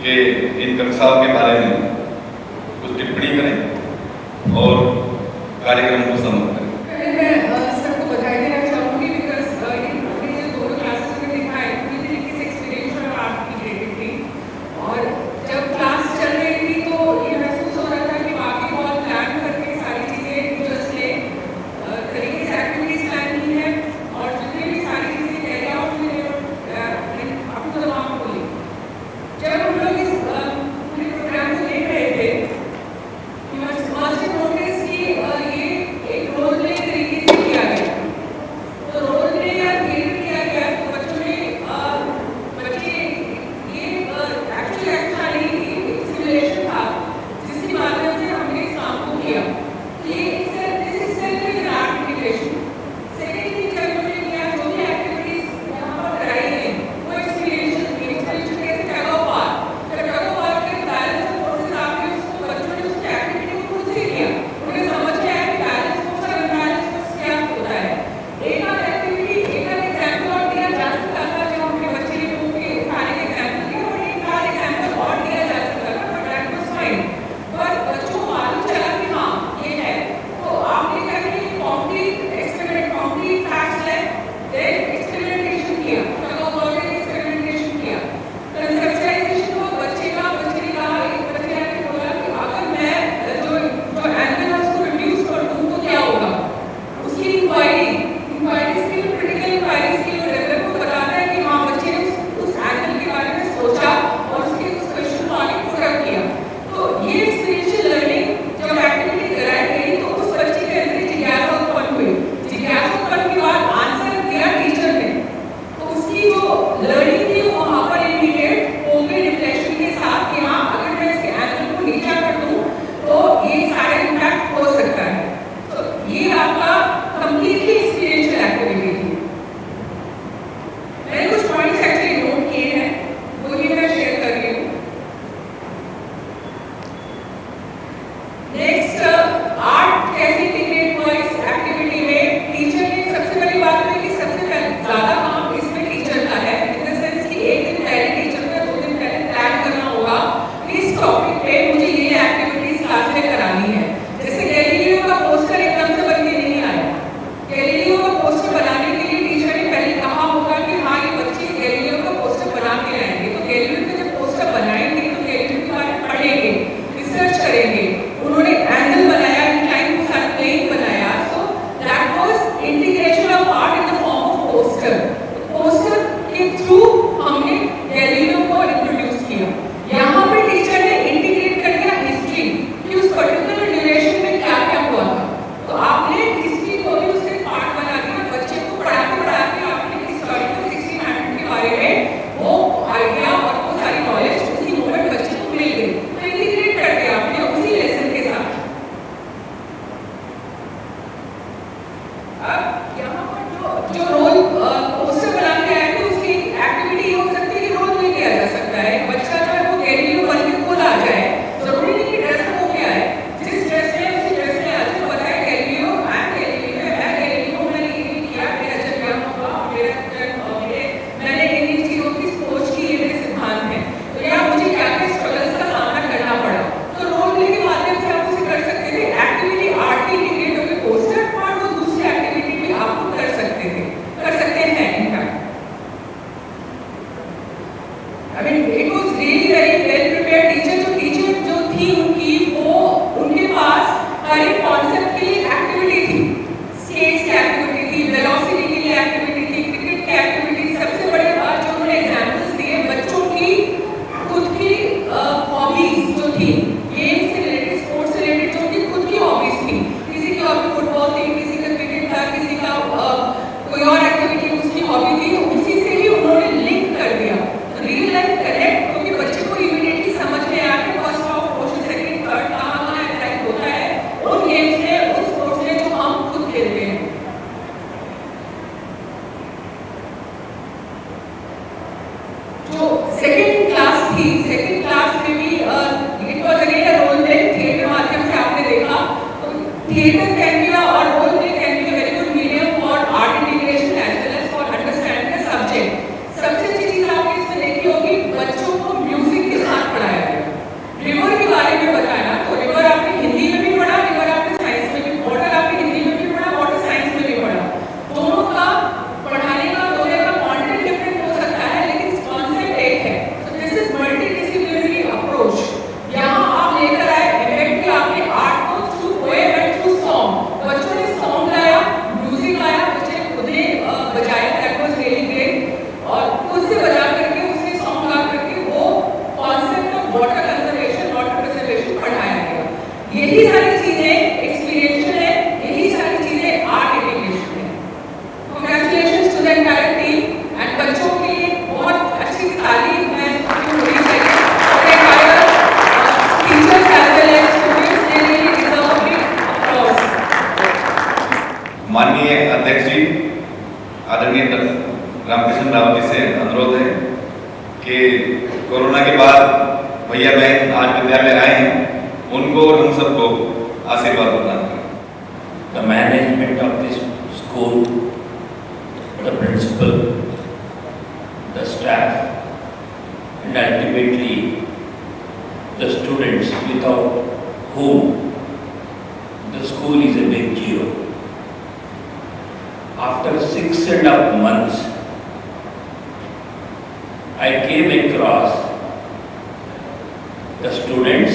कि इन कक्षाओं के बारे में कुछ टिप्पणी करें और कार्यक्रम को समाप्त करें। मैं सबको बधाई देना चाहूँगी बिकॉज ये जो दोनों क्लासेस में दिखाए पूरी तरीके से एक्सपीरियंस और आपकी क्रिएटिव थी और जब क्लास चल रही थी तो ये महसूस हो रहा था कि वाकई बहुत प्लान करके सारी चीज़ें जस्ट ले तरीके से एक्टिविटीज प्लान की है और जितनी भी सारी चीज़ें कैरी आउट हुई अप टू द मार्क हुई। जब हम लोग इस पूरे प्रोग्राम को देख रहे थे मस्ट नोटिस कि ये एक रोल प्ले तरीके से किया थी गेम से रिलेटेड, स्पोर्ट्स से रिलेटेड, जो कि खुद की हॉबीज थी। किसी की हॉबी फुटबॉल थी, किसी का क्रिकेट था, किसी का कोई और एक्टिविटी उसकी हॉबी थी, तो उसी से ही उन्होंने लिंक कर दिया रियल लाइफ कनेक्ट, क्योंकि बच्चे को इमीडिएटली समझ में आया कि first of question second third कहाँ अटैक होता है उन गेम्स में, उन स्पोर्ट्स में जो हम खुद खेलते हैं। जो सेकंड क्लास थी, सेकंड क्लास में भी it was again a role play, theatre माध्यम से आपने देखा, तो theatre can be or role play can be a very good medium for art integration as well as for understanding the subject. सबसे अच्छी चीज आपने इसमें देखी होगी, बच्चों को म्यूजिक के साथ पढ़ाया गया, रिवर के बारे में बताया। तो रिवर आपने हिंदी में भी पढ़ा, रिवर आपने साइंस में भी, वाटर आपने हिंदी में भी पढ़ा, वाटर साइंस में भी पढ़ा। दोनों का पढ़ाने का दोनों का कंटेंट डिफरेंट हो सकता है, लेकिन कॉन्सेप्ट एक है। तो दिस इज मल्टीडिसिप्लिनरी अप्रोच। यहाँ आप लेकर आए इफेक्ट कि आपने आर्ट को through poem and through song, बच्चों ने सॉन्ग गाया, म्यूजिक गाया, बच्चे ने खुद ही बजाया, दैट वाज रियली ग्रेट। और खुद से बजा करके उसने सॉन्ग गा करके वो concept of water conservation, water preservation पढ़ाया गया। यही सारी चीजें एक्सपीरियंशियल है, यही सारी चीजें आर्ट इंटीग्रेशन है। Congratulations to the entire team and बच्चों के लिए बहुत अच्छी तालीम मैं होनी चाहिए। Teachers as well as students, they really deserve a big applause. माननीय अध्यक्ष जी, आदरणीय रामकृष्ण राव जी से अनुरोध है कि कोरोना के बाद भैया बहन आज विद्यालय आए हैं, उनको और हम सबको आशीर्वाद प्रदान करें। The management of this school, the principal, the staff, and ultimately the students without whom the school is a big zero. After 6.5 months, I came across the students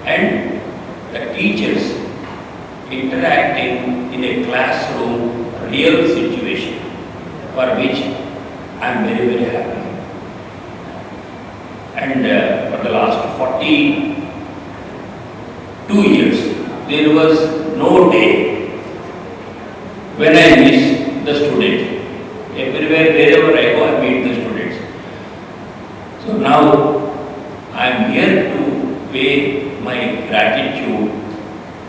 and the teachers interacting in a classroom real situation, for which I am very, very happy. And for the last 42 years, there was no day when I miss the student. Everywhere, wherever I go, I meet the students. So now I am here to pay my gratitude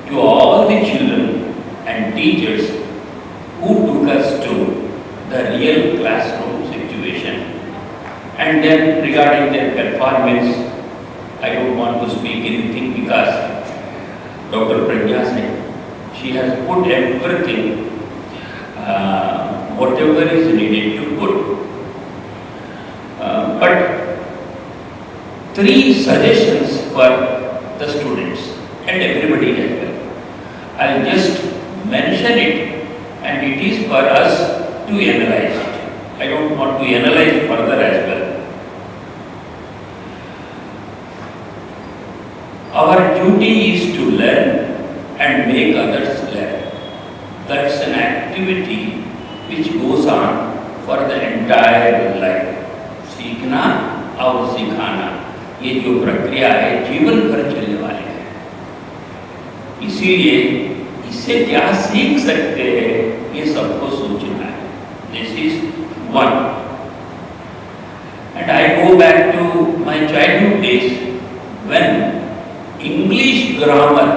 to all the children and teachers who took us to the real classroom situation. And then regarding their performance, I don't want to speak anything because Dr. Pragya said she has put everything, whatever is needed to put. But 3 suggestions for the students and everybody as well. I'll just mention it, and it is for us to analyze it. I don't want to analyze further as well. Our duty is to learn and make others learn. That's an activity which goes on for the entire life. सीखना और सिखाना, ये जो प्रक्रिया है जीवन भर चलने वाली है। इसीलिए इससे क्या सीख सकते हैं ये सबको सोचना है। This is one. And I go back to my childhood days when English grammar,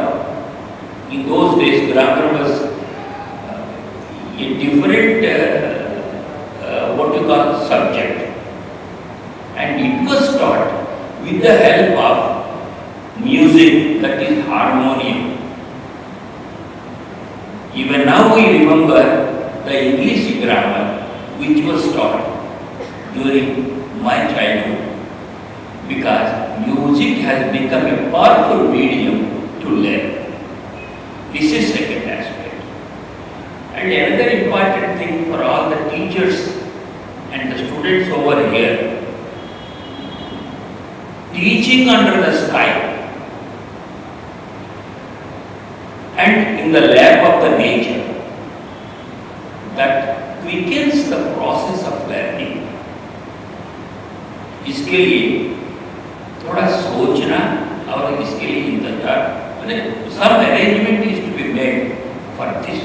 in those days grammar was a different what you call subject, and it was taught with the help of music, that is harmonium. Even now we remember the English grammar which was taught during my childhood, because music has become a powerful medium to learn. This is second aspect. And another important thing for all the teachers and the students over here, teaching under the sky and in the lap of the nature, that quickens the process of learning. इसके लिए थोड़ा सोचना सोचना और इसके लिए इंतजार, some arrangement is to be made for this.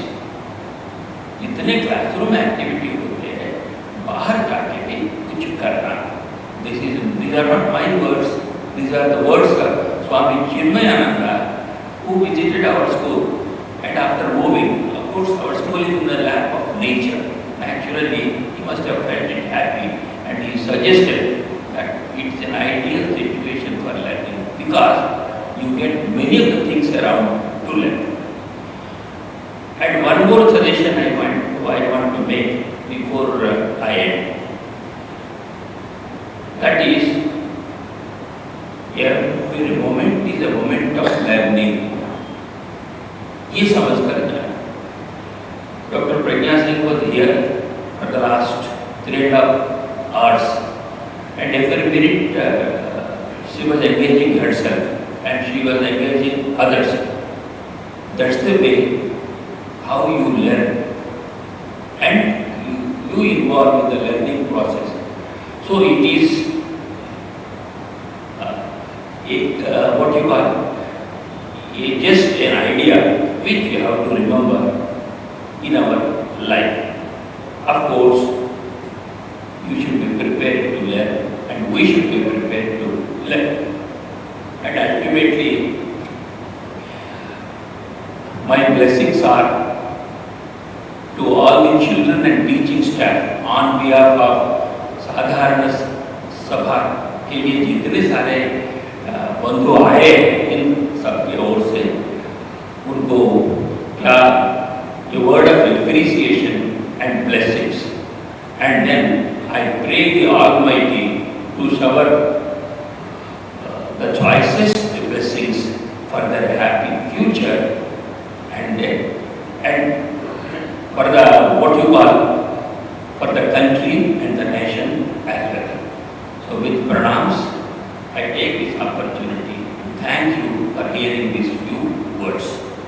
जितने क्लासरूम एक्टिविटी होते हैं बाहर जाके भी कुछ करना. These are not my words. These are the words of Swami Chinmayananda, who visited our school, and after moving, of course, our school is in the lap of nature. Naturally, he must have felt it happy, and he suggested that it's an ideal situation for learning because you get many of the things around to learn. And one more suggestion I want to make before I end. That is, every moment is a moment of learning. ये समझ कर जाए. Dr. Pragya Singh was here for the last 3.5 hours, and every minute she was engaging herself and she was engaging others. That's the way how you learn, and you involve in the learning process. So it is what you call just an idea which we have to remember in our life. Of course, you should be prepared to learn, and we should be prepared to learn. And ultimately, my blessings are to all the children and teaching staff on behalf of साधारण सभा के लिए जितने सारे बंधु आए इन सबकी ओर से उनको क्या a word of appreciation and blessings, and then I pray the Almighty to shower the choicest blessings for their happy future and for the what you call for the country and the nation as well. So with pranams, I take this opportunity to thank you for hearing these few